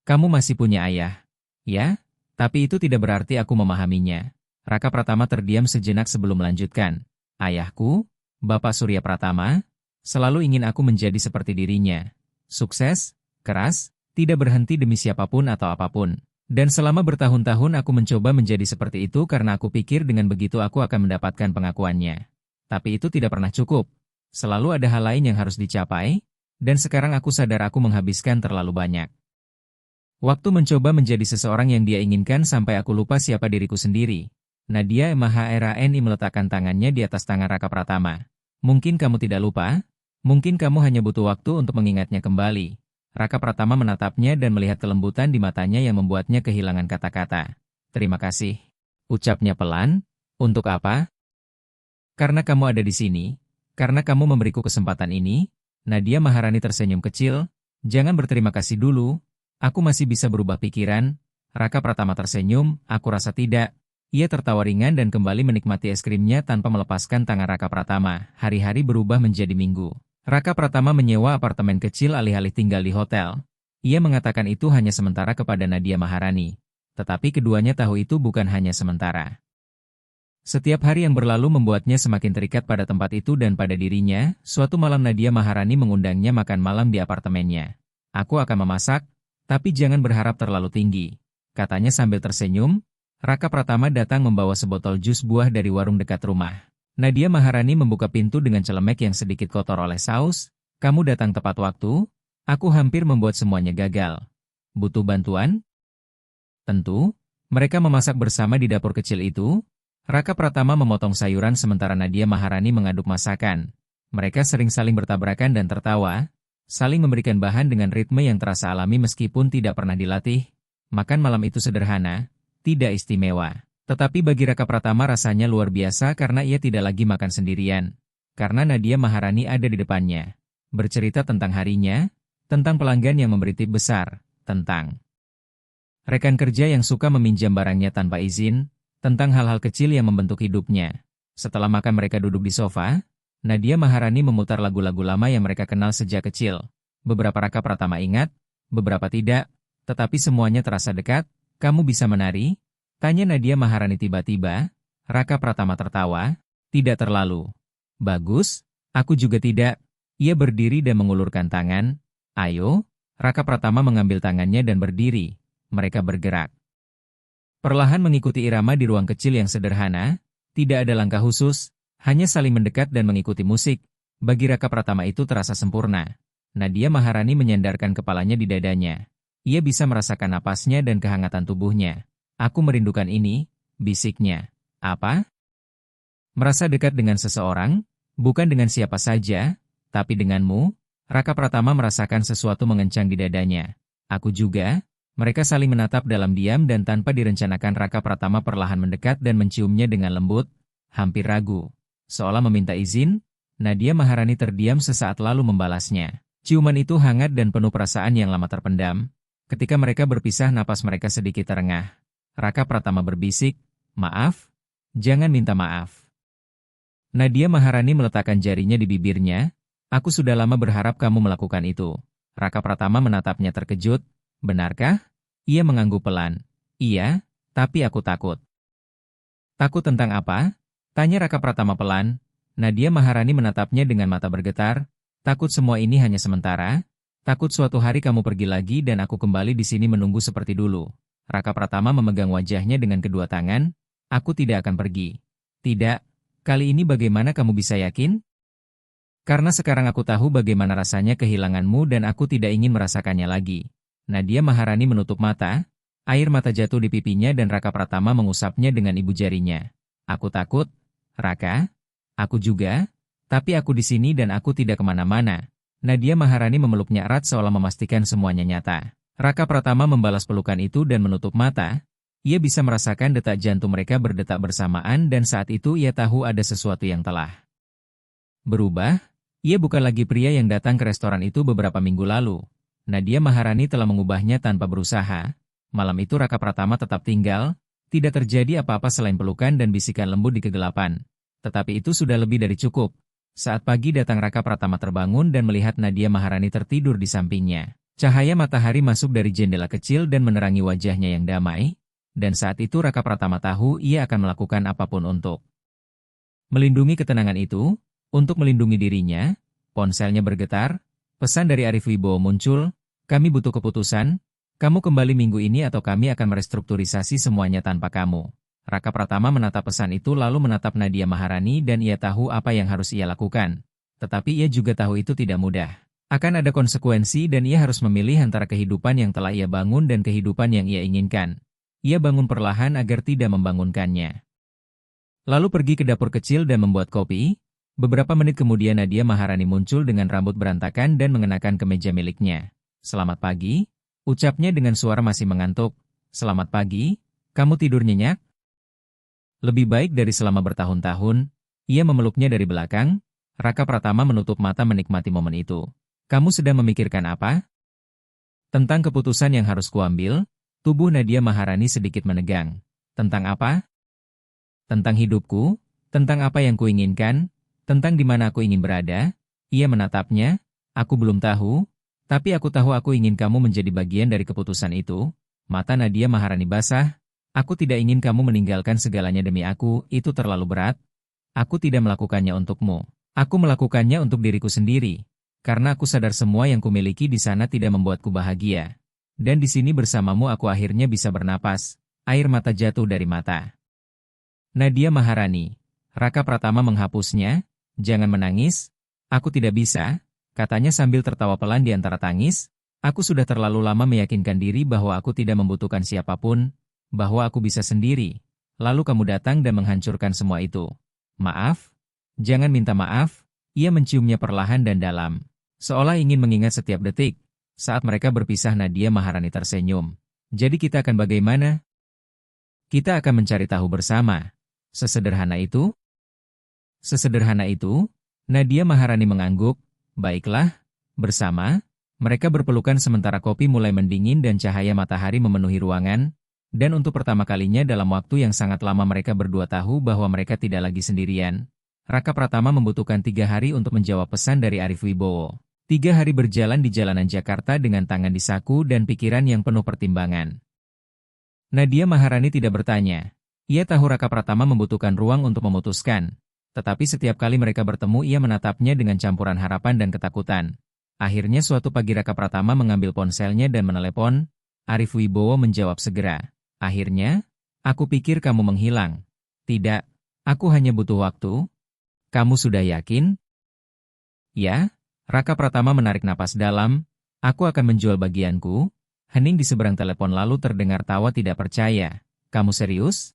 Kamu masih punya ayah. Ya? Tapi itu tidak berarti aku memahaminya. Raka Pratama terdiam sejenak sebelum melanjutkan. Ayahku, Bapak Surya Pratama, selalu ingin aku menjadi seperti dirinya. Sukses, keras, tidak berhenti demi siapapun atau apapun. Dan selama bertahun-tahun aku mencoba menjadi seperti itu karena aku pikir dengan begitu aku akan mendapatkan pengakuannya. Tapi itu tidak pernah cukup. Selalu ada hal lain yang harus dicapai, dan sekarang aku sadar aku menghabiskan terlalu banyak waktu mencoba menjadi seseorang yang dia inginkan sampai aku lupa siapa diriku sendiri. Nadia Maharani meletakkan tangannya di atas tangan Raka Pratama. Mungkin kamu tidak lupa? Mungkin kamu hanya butuh waktu untuk mengingatnya kembali. Raka Pratama menatapnya dan melihat kelembutan di matanya yang membuatnya kehilangan kata-kata. Terima kasih. Ucapnya pelan. Untuk apa? Karena kamu ada di sini. Karena kamu memberiku kesempatan ini. Nadia Maharani tersenyum kecil. Jangan berterima kasih dulu. Aku masih bisa berubah pikiran. Raka Pratama tersenyum, aku rasa tidak. Ia tertawa ringan dan kembali menikmati es krimnya tanpa melepaskan tangan Raka Pratama. Hari-hari berubah menjadi minggu. Raka Pratama menyewa apartemen kecil alih-alih tinggal di hotel. Ia mengatakan itu hanya sementara kepada Nadia Maharani. Tetapi keduanya tahu itu bukan hanya sementara. Setiap hari yang berlalu membuatnya semakin terikat pada tempat itu dan pada dirinya. Suatu malam Nadia Maharani mengundangnya makan malam di apartemennya. Aku akan memasak. Tapi jangan berharap terlalu tinggi, katanya sambil tersenyum. Raka Pratama datang membawa sebotol jus buah dari warung dekat rumah. Nadia Maharani membuka pintu dengan celemek yang sedikit kotor oleh saus. Kamu datang tepat waktu, aku hampir membuat semuanya gagal. Butuh bantuan? Tentu, mereka memasak bersama di dapur kecil itu. Raka Pratama memotong sayuran sementara Nadia Maharani mengaduk masakan. Mereka sering saling bertabrakan dan tertawa. Saling memberikan bahan dengan ritme yang terasa alami meskipun tidak pernah dilatih. Makan malam itu sederhana, tidak istimewa. Tetapi bagi Raka Pratama rasanya luar biasa karena ia tidak lagi makan sendirian. Karena Nadia Maharani ada di depannya. Bercerita tentang harinya, tentang pelanggan yang memberi tip besar, tentang rekan kerja yang suka meminjam barangnya tanpa izin, tentang hal-hal kecil yang membentuk hidupnya. Setelah makan mereka duduk di sofa, Nadia Maharani memutar lagu-lagu lama yang mereka kenal sejak kecil. Beberapa Raka Pratama ingat, beberapa tidak, tetapi semuanya terasa dekat. Kamu bisa menari? Tanya Nadia Maharani tiba-tiba. Raka Pratama tertawa. Tidak terlalu. Bagus, aku juga tidak. Ia berdiri dan mengulurkan tangan. Ayo, Raka Pratama mengambil tangannya dan berdiri. Mereka bergerak. Perlahan mengikuti irama di ruang kecil yang sederhana. Tidak ada langkah khusus. Hanya saling mendekat dan mengikuti musik. Bagi Raka Pratama itu terasa sempurna. Nadia Maharani menyandarkan kepalanya di dadanya. Ia bisa merasakan napasnya dan kehangatan tubuhnya. Aku merindukan ini, bisiknya. Apa? Merasa dekat dengan seseorang? Bukan dengan siapa saja, tapi denganmu? Raka Pratama merasakan sesuatu mengencang di dadanya. Aku juga. Mereka saling menatap dalam diam dan tanpa direncanakan Raka Pratama perlahan mendekat dan menciumnya dengan lembut, hampir ragu. Seolah meminta izin, Nadia Maharani terdiam sesaat lalu membalasnya. Ciuman itu hangat dan penuh perasaan yang lama terpendam. Ketika mereka berpisah napas mereka sedikit terengah. Raka Pratama berbisik, maaf, jangan minta maaf. Nadia Maharani meletakkan jarinya di bibirnya. Aku sudah lama berharap kamu melakukan itu. Raka Pratama menatapnya terkejut. Benarkah? Ia mengangguk pelan. Iya, tapi aku takut. Takut tentang apa? Tanya Raka Pratama pelan. Nadia Maharani menatapnya dengan mata bergetar. Takut semua ini hanya sementara? Takut suatu hari kamu pergi lagi dan aku kembali di sini menunggu seperti dulu. Raka Pratama memegang wajahnya dengan kedua tangan. Aku tidak akan pergi. Tidak. Kali ini bagaimana kamu bisa yakin? Karena sekarang aku tahu bagaimana rasanya kehilanganmu dan aku tidak ingin merasakannya lagi. Nadia Maharani menutup mata. Air mata jatuh di pipinya dan Raka Pratama mengusapnya dengan ibu jarinya. Aku takut. Raka, aku juga, tapi aku di sini dan aku tidak kemana-mana. Nadia Maharani memeluknya erat seolah memastikan semuanya nyata. Raka Pratama membalas pelukan itu dan menutup mata. Ia bisa merasakan detak jantung mereka berdetak bersamaan dan saat itu ia tahu ada sesuatu yang telah berubah. Ia bukan lagi pria yang datang ke restoran itu beberapa minggu lalu. Nadia Maharani telah mengubahnya tanpa berusaha. Malam itu Raka Pratama tetap tinggal, tidak terjadi apa-apa selain pelukan dan bisikan lembut di kegelapan. Tetapi itu sudah lebih dari cukup. Saat pagi datang Raka Pratama terbangun dan melihat Nadia Maharani tertidur di sampingnya. Cahaya matahari masuk dari jendela kecil dan menerangi wajahnya yang damai, dan saat itu Raka Pratama tahu ia akan melakukan apapun untuk melindungi ketenangan itu. Untuk melindungi dirinya, ponselnya bergetar, pesan dari Arif Wibowo muncul, "Kami butuh keputusan, kamu kembali minggu ini atau kami akan merestrukturisasi semuanya tanpa kamu." Raka Pratama menatap pesan itu lalu menatap Nadia Maharani dan ia tahu apa yang harus ia lakukan. Tetapi ia juga tahu itu tidak mudah. Akan ada konsekuensi dan ia harus memilih antara kehidupan yang telah ia bangun dan kehidupan yang ia inginkan. Ia bangun perlahan agar tidak membangunkannya. Lalu pergi ke dapur kecil dan membuat kopi. Beberapa menit kemudian Nadia Maharani muncul dengan rambut berantakan dan mengenakan kemeja miliknya. "Selamat pagi," ucapnya dengan suara masih mengantuk. "Selamat pagi, kamu tidur nyenyak?" Lebih baik dari selama bertahun-tahun, ia memeluknya dari belakang. Raka Pratama menutup mata menikmati momen itu. "Kamu sedang memikirkan apa?" "Tentang keputusan yang harus kuambil." Tubuh Nadia Maharani sedikit menegang. "Tentang apa?" "Tentang hidupku, tentang apa yang kuinginkan, tentang di mana aku ingin berada." Ia menatapnya. "Aku belum tahu, tapi aku tahu aku ingin kamu menjadi bagian dari keputusan itu." Mata Nadia Maharani basah. "Aku tidak ingin kamu meninggalkan segalanya demi aku, itu terlalu berat. Aku tidak melakukannya untukmu. Aku melakukannya untuk diriku sendiri. Karena aku sadar semua yang kumiliki di sana tidak membuatku bahagia. Dan di sini bersamamu aku akhirnya bisa bernapas." Air mata jatuh dari mata Nadia Maharani. Raka Pratama menghapusnya. "Jangan menangis, aku tidak bisa," katanya sambil tertawa pelan di antara tangis. "Aku sudah terlalu lama meyakinkan diri bahwa aku tidak membutuhkan siapapun, bahwa aku bisa sendiri. Lalu kamu datang dan menghancurkan semua itu. Maaf." "Jangan minta maaf." Ia menciumnya perlahan dan dalam, seolah ingin mengingat setiap detik. Saat mereka berpisah Nadia Maharani tersenyum. "Jadi kita akan bagaimana?" "Kita akan mencari tahu bersama." "Sesederhana itu?" "Sesederhana itu?" Nadia Maharani mengangguk. "Baiklah, bersama." Mereka berpelukan sementara kopi mulai mendingin dan cahaya matahari memenuhi ruangan. Dan untuk pertama kalinya dalam waktu yang sangat lama mereka berdua tahu bahwa mereka tidak lagi sendirian. Raka Pratama membutuhkan 3 hari untuk menjawab pesan dari Arif Wibowo. 3 hari berjalan di jalanan Jakarta dengan tangan di saku dan pikiran yang penuh pertimbangan. Nadia Maharani tidak bertanya. Ia tahu Raka Pratama membutuhkan ruang untuk memutuskan. Tetapi setiap kali mereka bertemu ia menatapnya dengan campuran harapan dan ketakutan. Akhirnya suatu pagi Raka Pratama mengambil ponselnya dan menelepon. Arif Wibowo menjawab segera. "Akhirnya, aku pikir kamu menghilang." "Tidak, aku hanya butuh waktu." "Kamu sudah yakin?" "Ya." Raka Pratama menarik napas dalam. "Aku akan menjual bagianku." Hening di seberang telepon lalu terdengar tawa tidak percaya. "Kamu serius?"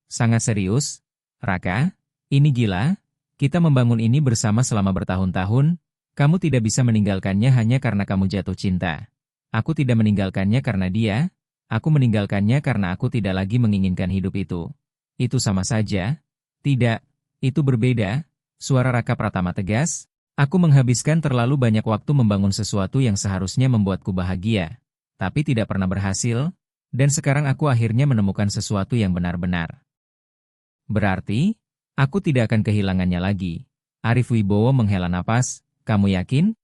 "Sangat serius, Raka. Ini gila. Kita membangun ini bersama selama bertahun-tahun. Kamu tidak bisa meninggalkannya hanya karena kamu jatuh cinta. Aku tidak meninggalkannya karena dia. Aku meninggalkannya karena aku tidak lagi menginginkan hidup itu." "Itu sama saja." "Tidak, itu berbeda." Suara Raka Pratama tegas. "Aku menghabiskan terlalu banyak waktu membangun sesuatu yang seharusnya membuatku bahagia. Tapi tidak pernah berhasil. Dan sekarang aku akhirnya menemukan sesuatu yang benar-benar berarti. Aku tidak akan kehilangannya lagi." Arif Wibowo menghela napas. "Kamu yakin?"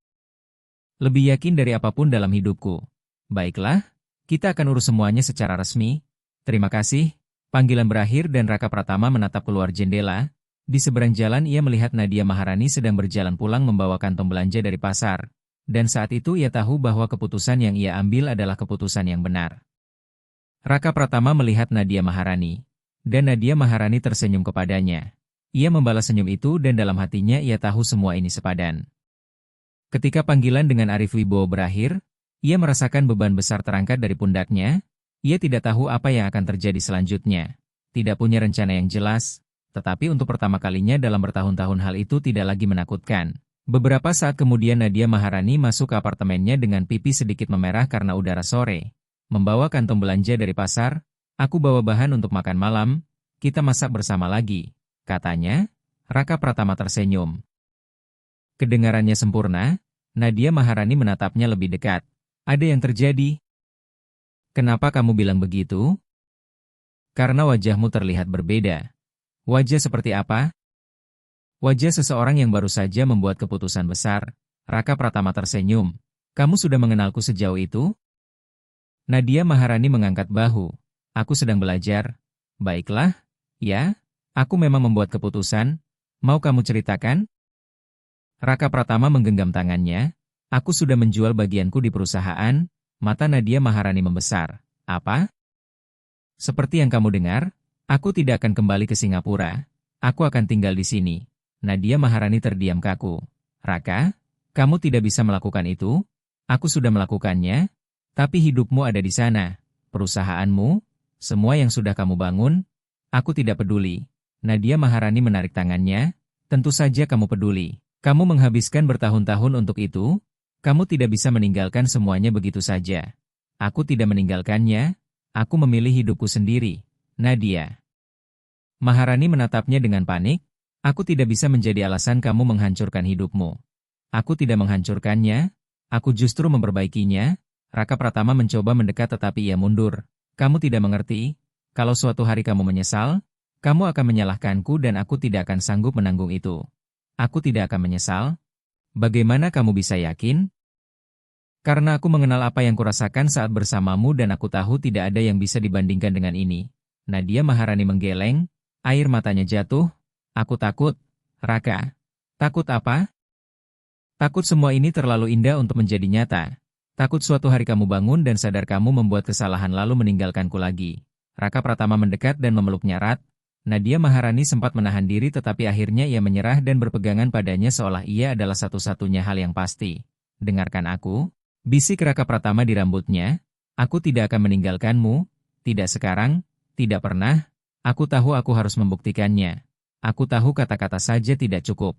"Lebih yakin dari apapun dalam hidupku." "Baiklah, kita akan urus semuanya secara resmi." "Terima kasih." Panggilan berakhir dan Raka Pratama menatap keluar jendela. Di seberang jalan ia melihat Nadia Maharani sedang berjalan pulang membawa kantong belanja dari pasar. Dan saat itu ia tahu bahwa keputusan yang ia ambil adalah keputusan yang benar. Raka Pratama melihat Nadia Maharani. Dan Nadia Maharani tersenyum kepadanya. Ia membalas senyum itu dan dalam hatinya ia tahu semua ini sepadan. Ketika panggilan dengan Arif Wibowo berakhir, ia merasakan beban besar terangkat dari pundaknya. Ia tidak tahu apa yang akan terjadi selanjutnya. Tidak punya rencana yang jelas, tetapi untuk pertama kalinya dalam bertahun-tahun hal itu tidak lagi menakutkan. Beberapa saat kemudian Nadia Maharani masuk ke apartemennya dengan pipi sedikit memerah karena udara sore. Membawa kantong belanja dari pasar, "Aku bawa bahan untuk makan malam, kita masak bersama lagi," katanya. Raka Pratama tersenyum. Kedengarannya sempurna. Nadia Maharani menatapnya lebih dekat. "Ada yang terjadi?" Kenapa kamu bilang begitu? Karena wajahmu terlihat berbeda. Wajah seperti apa? Wajah seseorang yang baru saja membuat keputusan besar. Raka Pratama tersenyum. Kamu sudah mengenalku sejauh itu? Nadia Maharani mengangkat bahu. Aku sedang belajar. Baiklah, ya, aku memang membuat keputusan. Mau kamu ceritakan? Raka Pratama menggenggam tangannya. Aku sudah menjual bagianku di perusahaan. Mata Nadia Maharani membesar. Apa? Seperti yang kamu dengar, aku tidak akan kembali ke Singapura. Aku akan tinggal di sini. Nadia Maharani terdiam kaku. Raka, kamu tidak bisa melakukan itu? Aku sudah melakukannya. Tapi hidupmu ada di sana, perusahaanmu, semua yang sudah kamu bangun, aku tidak peduli. Nadia Maharani menarik tangannya, tentu saja kamu peduli. Kamu menghabiskan bertahun-tahun untuk itu, kamu tidak bisa meninggalkan semuanya begitu saja. Aku tidak meninggalkannya, aku memilih hidupku sendiri. Nadia Maharani menatapnya dengan panik, aku tidak bisa menjadi alasan kamu menghancurkan hidupmu. Aku tidak menghancurkannya, aku justru memperbaikinya. Raka Pratama mencoba mendekat tetapi ia mundur. Kamu tidak mengerti, kalau suatu hari kamu menyesal, kamu akan menyalahkanku dan aku tidak akan sanggup menanggung itu. Aku tidak akan menyesal. Bagaimana kamu bisa yakin? Karena aku mengenal apa yang kurasakan saat bersamamu dan aku tahu tidak ada yang bisa dibandingkan dengan ini. Nadia Maharani menggeleng, air matanya jatuh. Aku takut. Raka. Takut apa? Takut semua ini terlalu indah untuk menjadi nyata. Takut suatu hari kamu bangun dan sadar kamu membuat kesalahan lalu meninggalkanku lagi. Raka Pratama mendekat dan memeluknya erat. Nadia Maharani sempat menahan diri tetapi akhirnya ia menyerah dan berpegangan padanya seolah ia adalah satu-satunya hal yang pasti. Dengarkan aku, bisik Raka Pratama di rambutnya. Aku tidak akan meninggalkanmu, tidak sekarang, tidak pernah. Aku tahu aku harus membuktikannya. Aku tahu kata-kata saja tidak cukup.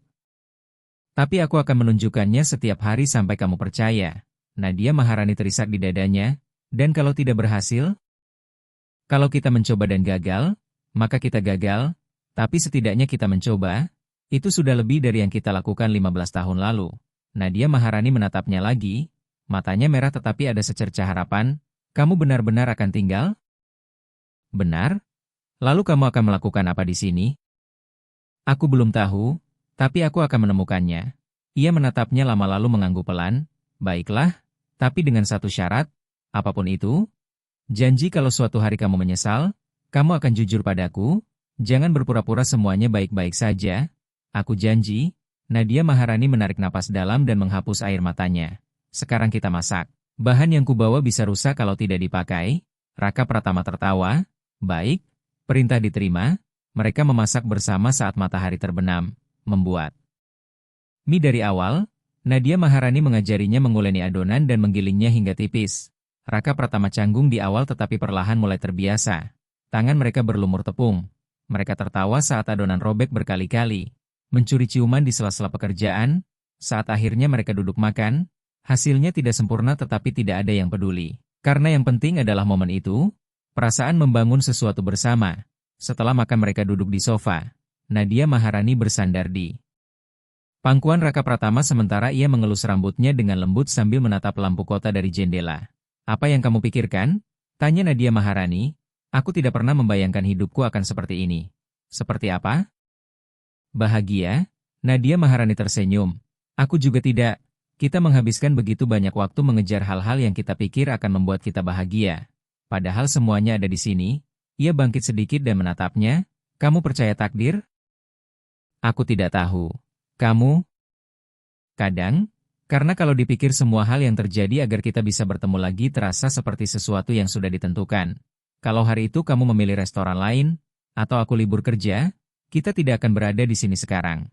Tapi aku akan menunjukkannya setiap hari sampai kamu percaya. Nadia Maharani terisak di dadanya, dan kalau tidak berhasil? Kalau kita mencoba dan gagal, maka kita gagal, tapi setidaknya kita mencoba, itu sudah lebih dari yang kita lakukan 15 tahun lalu. Nadia Maharani menatapnya lagi, matanya merah tetapi ada secercah harapan, kamu benar-benar akan tinggal? Benar? Lalu kamu akan melakukan apa di sini? Aku belum tahu, tapi aku akan menemukannya. Ia menatapnya lama lalu mengangguk pelan, baiklah. Tapi dengan satu syarat, apapun itu, janji kalau suatu hari kamu menyesal, kamu akan jujur padaku, jangan berpura-pura semuanya baik-baik saja. Aku janji. Nadia Maharani menarik napas dalam dan menghapus air matanya. Sekarang kita masak. Bahan yang kubawa bisa rusak kalau tidak dipakai. Raka Pratama tertawa. Baik, perintah diterima. Mereka memasak bersama saat matahari terbenam. Membuat mie dari awal. Nadia Maharani mengajarinya menguleni adonan dan menggilingnya hingga tipis. Raka Pratama canggung di awal tetapi perlahan mulai terbiasa. Tangan mereka berlumur tepung. Mereka tertawa saat adonan robek berkali-kali. Mencuri ciuman di sela-sela pekerjaan. Saat akhirnya mereka duduk makan, hasilnya tidak sempurna tetapi tidak ada yang peduli. Karena yang penting adalah momen itu, perasaan membangun sesuatu bersama. Setelah makan mereka duduk di sofa. Nadia Maharani bersandar di pangkuan Raka Pratama sementara ia mengelus rambutnya dengan lembut sambil menatap lampu kota dari jendela. Apa yang kamu pikirkan? Tanya Nadia Maharani. Aku tidak pernah membayangkan hidupku akan seperti ini. Seperti apa? Bahagia? Nadia Maharani tersenyum. Aku juga tidak. Kita menghabiskan begitu banyak waktu mengejar hal-hal yang kita pikir akan membuat kita bahagia. Padahal semuanya ada di sini. Ia bangkit sedikit dan menatapnya. Kamu percaya takdir? Aku tidak tahu. Kamu? Kadang, karena kalau dipikir semua hal yang terjadi agar kita bisa bertemu lagi terasa seperti sesuatu yang sudah ditentukan. Kalau hari itu kamu memilih restoran lain, atau aku libur kerja, kita tidak akan berada di sini sekarang.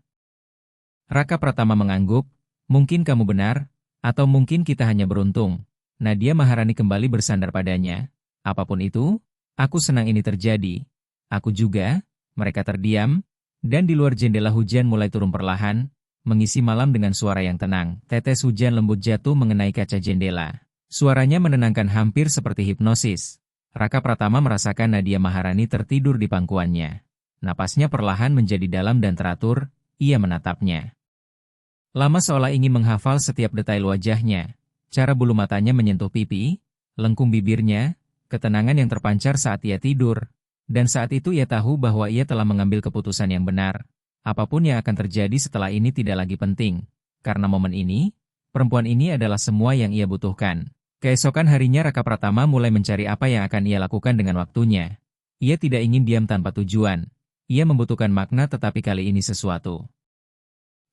Raka Pratama mengangguk, mungkin kamu benar, atau mungkin kita hanya beruntung. Nadia Maharani kembali bersandar padanya. Apapun itu, aku senang ini terjadi. Aku juga. Mereka terdiam. Dan di luar jendela hujan mulai turun perlahan, mengisi malam dengan suara yang tenang. Tetes hujan lembut jatuh mengenai kaca jendela. Suaranya menenangkan hampir seperti hipnosis. Raka Pratama merasakan Nadia Maharani tertidur di pangkuannya. Napasnya perlahan menjadi dalam dan teratur, ia menatapnya. Lama seolah ingin menghafal setiap detail wajahnya. Cara bulu matanya menyentuh pipi, lengkung bibirnya, ketenangan yang terpancar saat ia tidur. Dan saat itu ia tahu bahwa ia telah mengambil keputusan yang benar. Apapun yang akan terjadi setelah ini tidak lagi penting. Karena momen ini, perempuan ini adalah semua yang ia butuhkan. Keesokan harinya Raka Pratama mulai mencari apa yang akan ia lakukan dengan waktunya. Ia tidak ingin diam tanpa tujuan. Ia membutuhkan makna tetapi kali ini sesuatu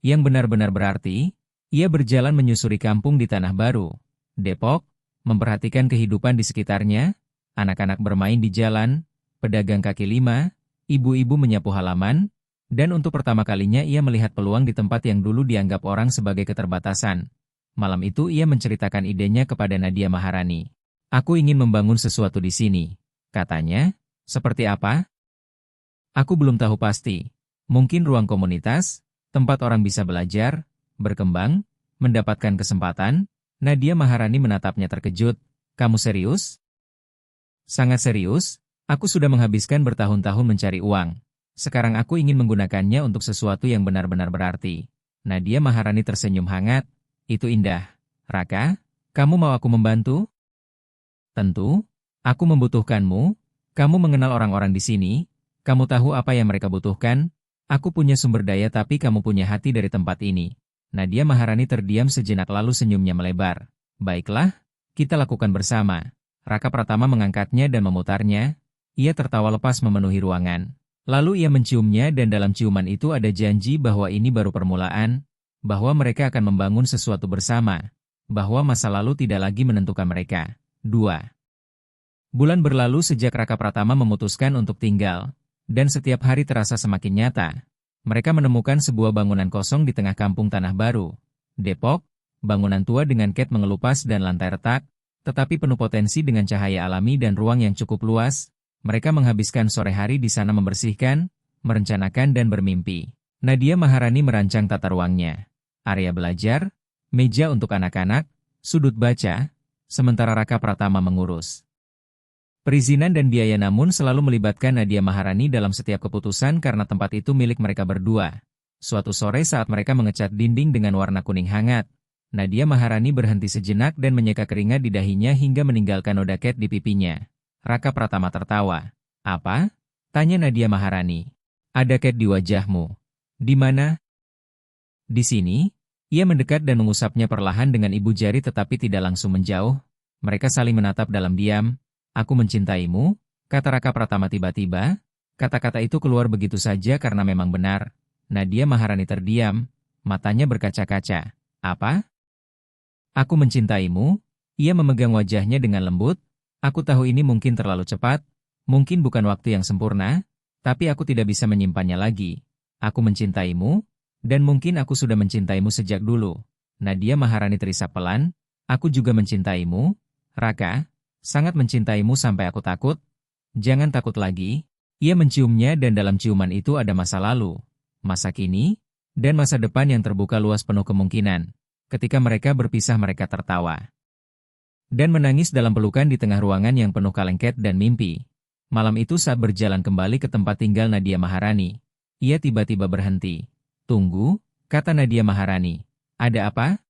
yang benar-benar berarti. Ia berjalan menyusuri kampung di Tanah Baru, Depok, memperhatikan kehidupan di sekitarnya, anak-anak bermain di jalan, pedagang kaki lima, ibu-ibu menyapu halaman, dan untuk pertama kalinya ia melihat peluang di tempat yang dulu dianggap orang sebagai keterbatasan. Malam itu ia menceritakan idenya kepada Nadia Maharani. Aku ingin membangun sesuatu di sini, katanya. Seperti apa? Aku belum tahu pasti. Mungkin ruang komunitas, tempat orang bisa belajar, berkembang, mendapatkan kesempatan. Nadia Maharani menatapnya terkejut. Kamu serius? Sangat serius. Aku sudah menghabiskan bertahun-tahun mencari uang. Sekarang aku ingin menggunakannya untuk sesuatu yang benar-benar berarti. Nadia Maharani tersenyum hangat. Itu indah. Raka, kamu mau aku membantu? Tentu. Aku membutuhkanmu. Kamu mengenal orang-orang di sini. Kamu tahu apa yang mereka butuhkan. Aku punya sumber daya tapi kamu punya hati dari tempat ini. Nadia Maharani terdiam sejenak lalu senyumnya melebar. Baiklah, kita lakukan bersama. Raka Pratama mengangkatnya dan memutarnya. Ia tertawa lepas memenuhi ruangan. Lalu ia menciumnya dan dalam ciuman itu ada janji bahwa ini baru permulaan, bahwa mereka akan membangun sesuatu bersama, bahwa masa lalu tidak lagi menentukan mereka. 2. Bulan berlalu sejak Raka Pratama memutuskan untuk tinggal, dan setiap hari terasa semakin nyata. Mereka menemukan sebuah bangunan kosong di tengah kampung Tanah Baru, Depok, bangunan tua dengan ket mengelupas dan lantai retak, tetapi penuh potensi dengan cahaya alami dan ruang yang cukup luas. Mereka menghabiskan sore hari di sana membersihkan, merencanakan dan bermimpi. Nadia Maharani merancang tata ruangnya. Area belajar, meja untuk anak-anak, sudut baca, sementara Raka Pratama mengurus perizinan dan biaya namun selalu melibatkan Nadia Maharani dalam setiap keputusan karena tempat itu milik mereka berdua. Suatu sore saat mereka mengecat dinding dengan warna kuning hangat, Nadia Maharani berhenti sejenak dan menyeka keringat di dahinya hingga meninggalkan noda cat di pipinya. Raka Pratama tertawa. Apa? Tanya Nadia Maharani. Ada cat di wajahmu. Di mana? Di sini. Ia mendekat dan mengusapnya perlahan dengan ibu jari tetapi tidak langsung menjauh. Mereka saling menatap dalam diam. Aku mencintaimu, kata Raka Pratama tiba-tiba. Kata-kata itu keluar begitu saja karena memang benar. Nadia Maharani terdiam, matanya berkaca-kaca. Apa? Aku mencintaimu. Ia memegang wajahnya dengan lembut. Aku tahu ini mungkin terlalu cepat, mungkin bukan waktu yang sempurna, tapi aku tidak bisa menyimpannya lagi. Aku mencintaimu, dan mungkin aku sudah mencintaimu sejak dulu. Nadia Maharani terisap pelan. Aku juga mencintaimu, Raka. Sangat mencintaimu sampai aku takut. Jangan takut lagi. Ia menciumnya dan dalam ciuman itu ada masa lalu, masa kini, dan masa depan yang terbuka luas penuh kemungkinan. Ketika mereka berpisah mereka tertawa dan menangis dalam pelukan di tengah ruangan yang penuh kalengket dan mimpi. Malam itu saat berjalan kembali ke tempat tinggal Nadia Maharani, ia tiba-tiba berhenti. Tunggu, kata Nadia Maharani. Ada apa?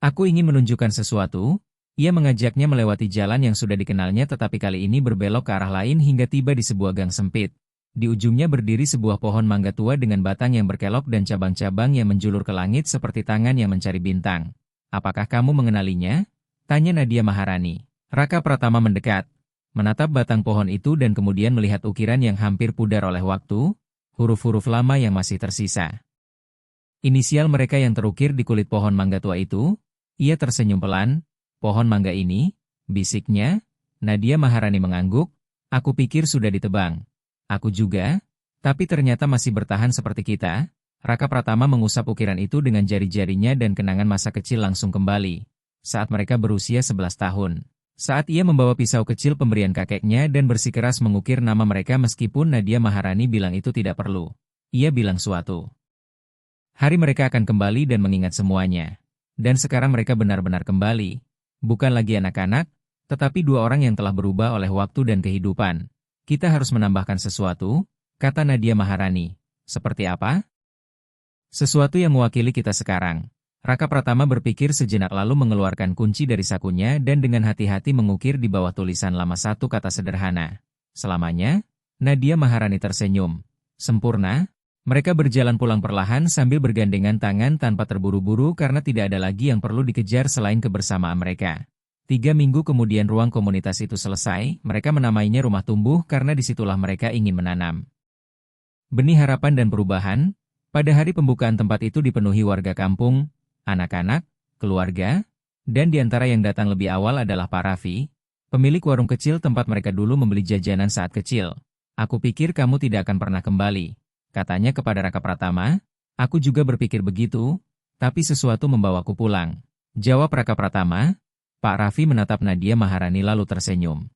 Aku ingin menunjukkan sesuatu. Ia mengajaknya melewati jalan yang sudah dikenalnya tetapi kali ini berbelok ke arah lain hingga tiba di sebuah gang sempit. Di ujungnya berdiri sebuah pohon mangga tua dengan batang yang berkelok dan cabang-cabang yang menjulur ke langit seperti tangan yang mencari bintang. Apakah kamu mengenalinya? Tanya Nadia Maharani. Raka Pratama mendekat, menatap batang pohon itu dan kemudian melihat ukiran yang hampir pudar oleh waktu, huruf-huruf lama yang masih tersisa. Inisial mereka yang terukir di kulit pohon mangga tua itu. Ia tersenyum pelan. Pohon mangga ini, bisiknya. Nadia Maharani mengangguk. Aku pikir sudah ditebang. Aku juga, tapi ternyata masih bertahan seperti kita. Raka Pratama mengusap ukiran itu dengan jari-jarinya dan kenangan masa kecil langsung kembali. Saat mereka berusia 11 tahun. Saat ia membawa pisau kecil pemberian kakeknya dan bersikeras mengukir nama mereka meskipun Nadia Maharani bilang itu tidak perlu. Ia bilang suatu hari mereka akan kembali dan mengingat semuanya. Dan sekarang mereka benar-benar kembali. Bukan lagi anak-anak, tetapi dua orang yang telah berubah oleh waktu dan kehidupan. Kita harus menambahkan sesuatu, kata Nadia Maharani. Seperti apa? Sesuatu yang mewakili kita sekarang. Raka Pratama berpikir sejenak lalu mengeluarkan kunci dari sakunya dan dengan hati-hati mengukir di bawah tulisan lama satu kata sederhana. Selamanya, Nadia Maharani tersenyum. Sempurna. Mereka berjalan pulang perlahan sambil bergandengan tangan tanpa terburu-buru karena tidak ada lagi yang perlu dikejar selain kebersamaan mereka. 3 minggu kemudian ruang komunitas itu selesai, mereka menamainya rumah tumbuh karena disitulah mereka ingin menanam benih harapan dan perubahan. Pada hari pembukaan tempat itu dipenuhi warga kampung, anak-anak, keluarga, dan di antara yang datang lebih awal adalah Pak Raffi, pemilik warung kecil tempat mereka dulu membeli jajanan saat kecil. Aku pikir kamu tidak akan pernah kembali, katanya kepada Raka Pratama. Aku juga berpikir begitu, tapi sesuatu membawaku pulang, jawab Raka Pratama. Pak Raffi menatap Nadia Maharani lalu tersenyum.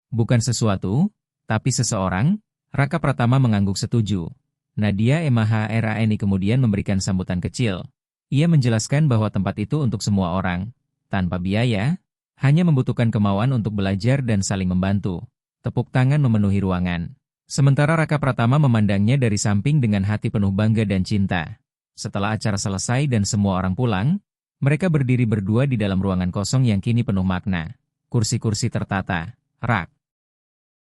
Bukan sesuatu, tapi seseorang, Raka Pratama mengangguk setuju. Nadia Maharani kemudian memberikan sambutan kecil. Ia menjelaskan bahwa tempat itu untuk semua orang, tanpa biaya, hanya membutuhkan kemauan untuk belajar dan saling membantu. Tepuk tangan memenuhi ruangan. Sementara Raka Pratama memandangnya dari samping dengan hati penuh bangga dan cinta. Setelah acara selesai dan semua orang pulang, mereka berdiri berdua di dalam ruangan kosong yang kini penuh makna. Kursi-kursi tertata, rak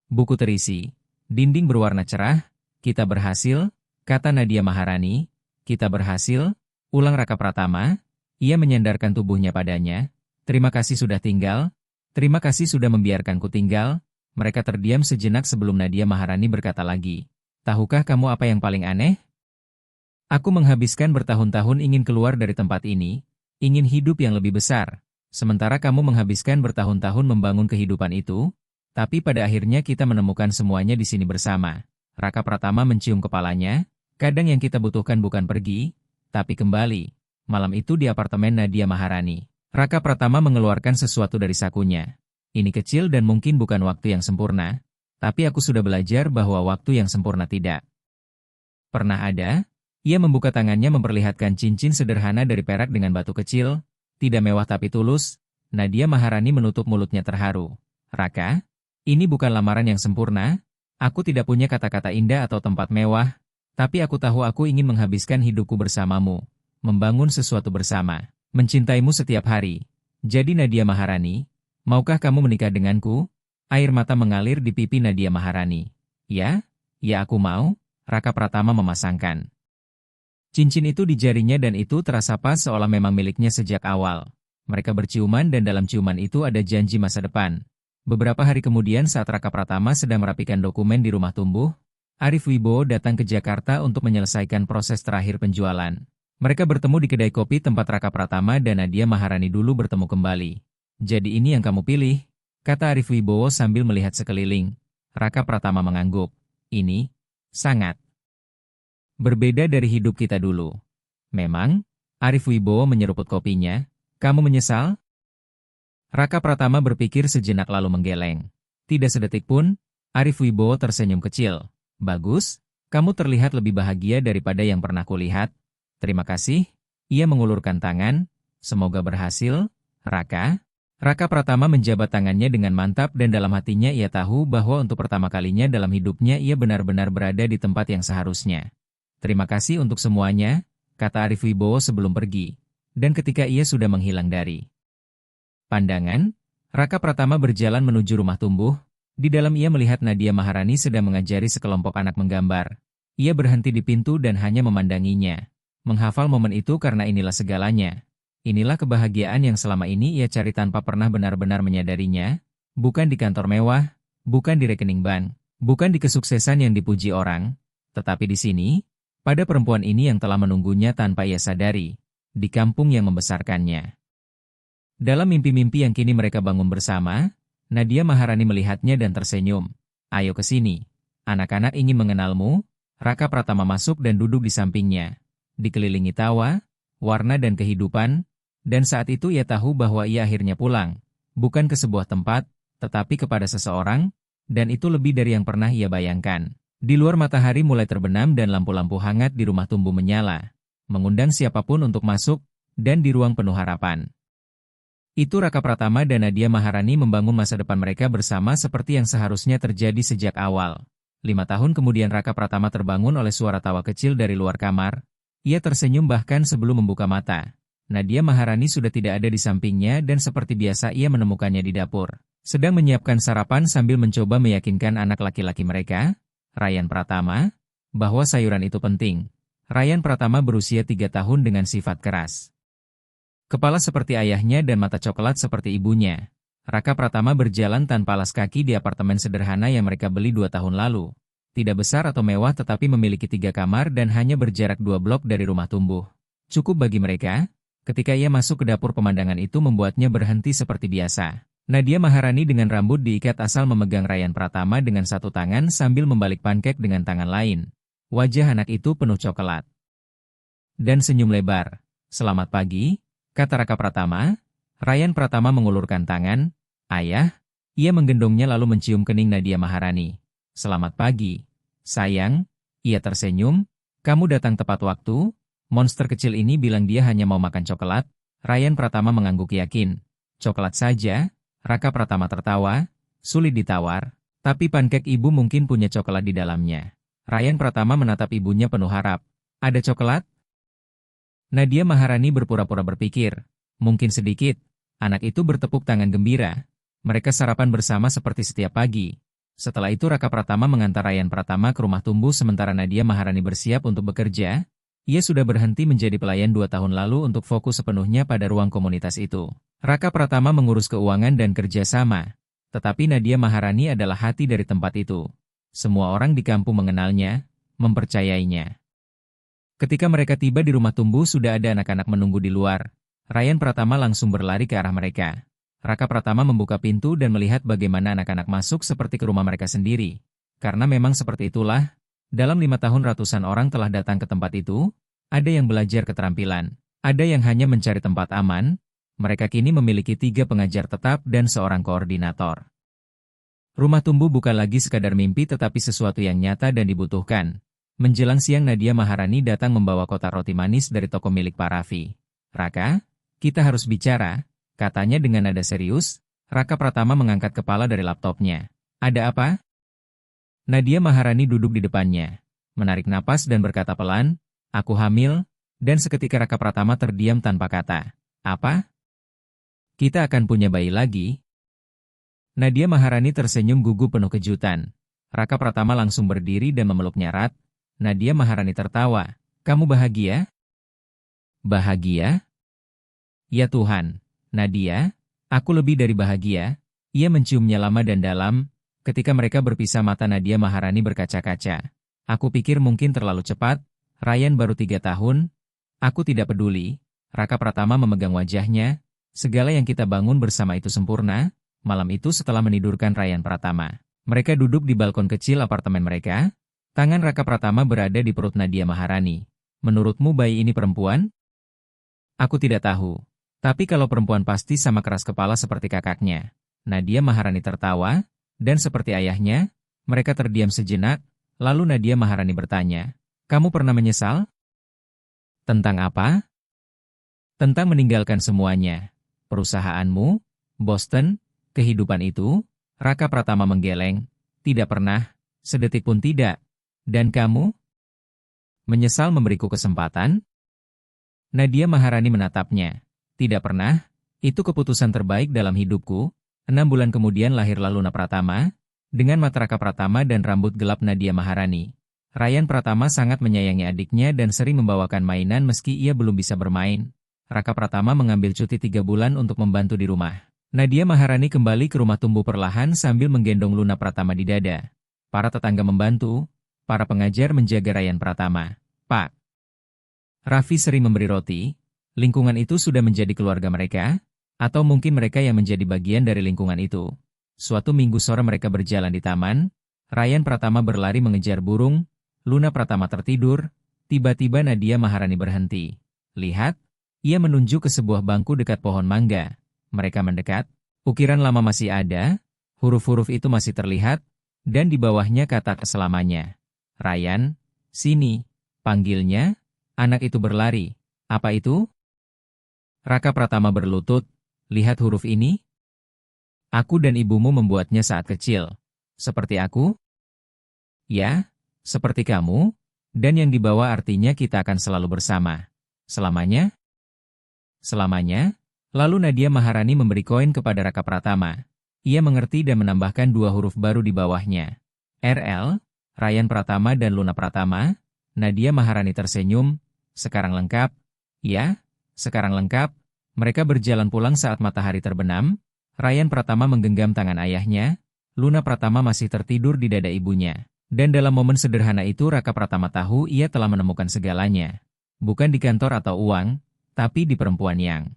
buku terisi, dinding berwarna cerah. Kita berhasil, kata Nadia Maharani. Kita berhasil, ulang Raka Pratama. Ia menyandarkan tubuhnya padanya. Terima kasih sudah tinggal. Terima kasih sudah membiarkanku tinggal. Mereka terdiam sejenak sebelum Nadia Maharani berkata lagi. Tahukah kamu apa yang paling aneh? Aku menghabiskan bertahun-tahun ingin keluar dari tempat ini, ingin hidup yang lebih besar. Sementara kamu menghabiskan bertahun-tahun membangun kehidupan itu, tapi pada akhirnya kita menemukan semuanya di sini bersama. Raka Pratama mencium kepalanya. Kadang yang kita butuhkan bukan pergi, tapi kembali. Malam itu di apartemen Nadia Maharani, Raka Pratama mengeluarkan sesuatu dari sakunya. Ini kecil dan mungkin bukan waktu yang sempurna, tapi aku sudah belajar bahwa waktu yang sempurna tidak pernah ada. Ia membuka tangannya memperlihatkan cincin sederhana dari perak dengan batu kecil, tidak mewah tapi tulus. Nadia Maharani menutup mulutnya terharu. Raka, ini bukan lamaran yang sempurna. Aku tidak punya kata-kata indah atau tempat mewah, tapi aku tahu aku ingin menghabiskan hidupku bersamamu, membangun sesuatu bersama, mencintaimu setiap hari. Jadi Nadia Maharani, maukah kamu menikah denganku? Air mata mengalir di pipi Nadia Maharani. Ya, ya aku mau, Raka Pratama memasangkan cincin itu di jarinya dan itu terasa pas seolah memang miliknya sejak awal. Mereka berciuman dan dalam ciuman itu ada janji masa depan. Beberapa hari kemudian saat Raka Pratama sedang merapikan dokumen di rumah tumbuh, Arif Wibowo datang ke Jakarta untuk menyelesaikan proses terakhir penjualan. Mereka bertemu di kedai kopi tempat Raka Pratama dan Nadia Maharani dulu bertemu kembali. Jadi ini yang kamu pilih, kata Arif Wibowo sambil melihat sekeliling. Raka Pratama mengangguk. Ini sangat berbeda dari hidup kita dulu. Memang, Arif Wibowo menyeruput kopinya. Kamu menyesal? Raka Pratama berpikir sejenak lalu menggeleng. Tidak sedetik pun, Arif Wibowo tersenyum kecil. Bagus, kamu terlihat lebih bahagia daripada yang pernah kulihat. Terima kasih. Ia mengulurkan tangan. Semoga berhasil, Raka. Raka Pratama menjabat tangannya dengan mantap dan dalam hatinya ia tahu bahwa untuk pertama kalinya dalam hidupnya ia benar-benar berada di tempat yang seharusnya. Terima kasih untuk semuanya, kata Arif Wibowo sebelum pergi. Dan ketika ia sudah menghilang dari pandangan, Raka Pratama berjalan menuju rumah tumbuh. Di dalam ia melihat Nadia Maharani sedang mengajari sekelompok anak menggambar. Ia berhenti di pintu dan hanya memandanginya. Menghafal momen itu karena inilah segalanya. Inilah kebahagiaan yang selama ini ia cari tanpa pernah benar-benar menyadarinya. Bukan di kantor mewah, bukan di rekening bank, bukan di kesuksesan yang dipuji orang, tetapi di sini, pada perempuan ini yang telah menunggunya tanpa ia sadari, di kampung yang membesarkannya. Dalam mimpi-mimpi yang kini mereka bangun bersama, Nadia Maharani melihatnya dan tersenyum. Ayo ke sini. Anak-anak ingin mengenalmu. Raka Pratama masuk dan duduk di sampingnya. Dikelilingi tawa, warna dan kehidupan, dan saat itu ia tahu bahwa ia akhirnya pulang. Bukan ke sebuah tempat, tetapi kepada seseorang, dan itu lebih dari yang pernah ia bayangkan. Di luar matahari mulai terbenam dan lampu-lampu hangat di rumah tumbuh menyala, mengundang siapapun untuk masuk, dan di ruang penuh harapan. Itu Raka Pratama dan Nadia Maharani membangun masa depan mereka bersama seperti yang seharusnya terjadi sejak awal. 5 tahun kemudian Raka Pratama terbangun oleh suara tawa kecil dari luar kamar. Ia tersenyum bahkan sebelum membuka mata. Nadia Maharani sudah tidak ada di sampingnya dan seperti biasa ia menemukannya di dapur. Sedang menyiapkan sarapan sambil mencoba meyakinkan anak laki-laki mereka, Ryan Pratama, bahwa sayuran itu penting. Ryan Pratama berusia 3 tahun dengan sifat keras. Kepala seperti ayahnya dan mata coklat seperti ibunya. Raka Pratama berjalan tanpa alas kaki di apartemen sederhana yang mereka beli 2 tahun lalu. Tidak besar atau mewah tetapi memiliki 3 kamar dan hanya berjarak 2 blok dari rumah tumbuh. Cukup bagi mereka, ketika ia masuk ke dapur pemandangan itu membuatnya berhenti seperti biasa. Nadia Maharani dengan rambut diikat asal memegang Ryan Pratama dengan satu tangan sambil membalik pankek dengan tangan lain. Wajah anak itu penuh coklat dan senyum lebar. "Selamat pagi," kata Raka Pratama. Ryan Pratama mengulurkan tangan. "Ayah." Ia menggendongnya lalu mencium kening Nadia Maharani. "Selamat pagi, sayang." Ia tersenyum. "Kamu datang tepat waktu." Monster kecil ini bilang dia hanya mau makan coklat. Ryan Pratama mengangguk yakin. "Coklat saja?" Raka Pratama tertawa. "Sulit ditawar. Tapi pankek ibu mungkin punya coklat di dalamnya." Ryan Pratama menatap ibunya penuh harap. "Ada coklat?" Nadia Maharani berpura-pura berpikir. Mungkin sedikit. Anak itu bertepuk tangan gembira. Mereka sarapan bersama seperti setiap pagi. Setelah itu Raka Pratama mengantar Ryan Pratama ke rumah tumbuh sementara Nadia Maharani bersiap untuk bekerja. Ia sudah berhenti menjadi pelayan 2 tahun lalu untuk fokus sepenuhnya pada ruang komunitas itu. Raka Pratama mengurus keuangan dan kerjasama. Tetapi Nadia Maharani adalah hati dari tempat itu. Semua orang di kampung mengenalnya, mempercayainya. Ketika mereka tiba di rumah tumbuh sudah ada anak-anak menunggu di luar. Ryan Pratama langsung berlari ke arah mereka. Raka Pratama membuka pintu dan melihat bagaimana anak-anak masuk seperti ke rumah mereka sendiri. Karena memang seperti itulah, dalam 5 tahun ratusan orang telah datang ke tempat itu, ada yang belajar keterampilan, ada yang hanya mencari tempat aman. Mereka kini memiliki 3 pengajar tetap dan seorang koordinator. Rumah tumbuh bukan lagi sekadar mimpi tetapi sesuatu yang nyata dan dibutuhkan. Menjelang siang Nadia Maharani datang membawa kotak roti manis dari toko milik Pak Raffi. "Raka, kita harus bicara," katanya dengan nada serius. Raka Pratama mengangkat kepala dari laptopnya. "Ada apa?" Nadia Maharani duduk di depannya, menarik napas dan berkata pelan, "Aku hamil," dan seketika Raka Pratama terdiam tanpa kata. "Apa? Kita akan punya bayi lagi?" Nadia Maharani tersenyum gugup penuh kejutan. Raka Pratama langsung berdiri dan memeluknya erat. Nadia Maharani tertawa. "Kamu bahagia?" "Bahagia? Ya Tuhan, Nadia, aku lebih dari bahagia." Ia menciumnya lama dan dalam. Ketika mereka berpisah mata Nadia Maharani berkaca-kaca. "Aku pikir mungkin terlalu cepat. Ryan baru 3 tahun. Aku tidak peduli." Raka Pratama memegang wajahnya. "Segala yang kita bangun bersama itu sempurna." Malam itu setelah menidurkan Ryan Pratama, mereka duduk di balkon kecil apartemen mereka. Tangan Raka Pratama berada di perut Nadia Maharani. "Menurutmu bayi ini perempuan?" "Aku tidak tahu. Tapi kalau perempuan pasti sama keras kepala seperti kakaknya." Nadia Maharani tertawa, dan seperti ayahnya, mereka terdiam sejenak, lalu Nadia Maharani bertanya, "Kamu pernah menyesal?" "Tentang apa?" "Tentang meninggalkan semuanya. Perusahaanmu, Boston, kehidupan itu." Raka Pratama menggeleng. "Tidak pernah, sedetik pun tidak." "Dan kamu? Menyesal memberiku kesempatan?" Nadia Maharani menatapnya. "Tidak pernah, itu keputusan terbaik dalam hidupku." 6 bulan kemudian lahirlah Luna Pratama, dengan mata Raka Pratama dan rambut gelap Nadia Maharani. Ryan Pratama sangat menyayangi adiknya dan sering membawakan mainan meski ia belum bisa bermain. Raka Pratama mengambil cuti 3 bulan untuk membantu di rumah. Nadia Maharani kembali ke rumah tumbuh perlahan sambil menggendong Luna Pratama di dada. Para tetangga membantu, para pengajar menjaga Ryan Pratama. Pak Raffi sering memberi roti. Lingkungan itu sudah menjadi keluarga mereka, atau mungkin mereka yang menjadi bagian dari lingkungan itu. Suatu minggu sore mereka berjalan di taman. Ryan Pratama berlari mengejar burung. Luna Pratama tertidur. Tiba-tiba Nadia Maharani berhenti. "Lihat," ia menunjuk ke sebuah bangku dekat pohon mangga. Mereka mendekat. Ukiran lama masih ada. Huruf-huruf itu masih terlihat. Dan di bawahnya kata selamanya. "Ryan, sini," panggilnya. Anak itu berlari. "Apa itu?" Raka Pratama berlutut. "Lihat huruf ini. Aku dan ibumu membuatnya saat kecil. Seperti aku?" "Ya, seperti kamu. Dan yang dibawa artinya kita akan selalu bersama." "Selamanya?" selamanya. Lalu Nadia Maharani memberi koin kepada Raka Pratama. Ia mengerti dan menambahkan 2 huruf baru di bawahnya. RL, Ryan Pratama dan Luna Pratama. Nadia Maharani tersenyum. Sekarang lengkap. Ya, sekarang lengkap. Mereka berjalan pulang saat matahari terbenam. Ryan Pratama menggenggam tangan ayahnya. Luna Pratama masih tertidur di dada ibunya. Dan dalam momen sederhana itu Raka Pratama tahu ia telah menemukan segalanya. Bukan di kantor atau uang, tapi di perempuan yang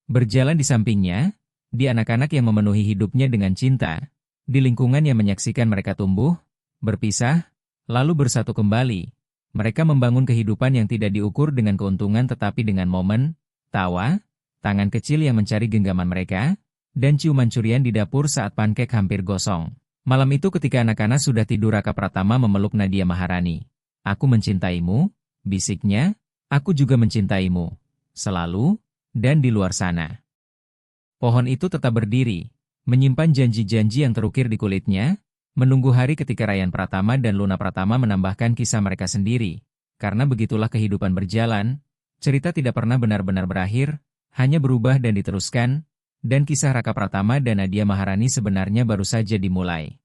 berjalan di sampingnya, di anak-anak yang memenuhi hidupnya dengan cinta, di lingkungan yang menyaksikan mereka tumbuh, berpisah, lalu bersatu kembali. Mereka membangun kehidupan yang tidak diukur dengan keuntungan tetapi dengan momen, tawa, tangan kecil yang mencari genggaman mereka, dan ciuman curian di dapur saat pankek hampir gosong. Malam itu ketika anak-anak sudah tidur Raka Pratama memeluk Nadia Maharani. Aku mencintaimu, bisiknya, aku juga mencintaimu. Selalu, dan di luar sana. Pohon itu tetap berdiri, menyimpan janji-janji yang terukir di kulitnya, menunggu hari ketika Ryan Pratama dan Luna Pratama menambahkan kisah mereka sendiri. Karena begitulah kehidupan berjalan, cerita tidak pernah benar-benar berakhir, hanya berubah dan diteruskan, dan kisah Raka Pratama dan Nadia Maharani sebenarnya baru saja dimulai.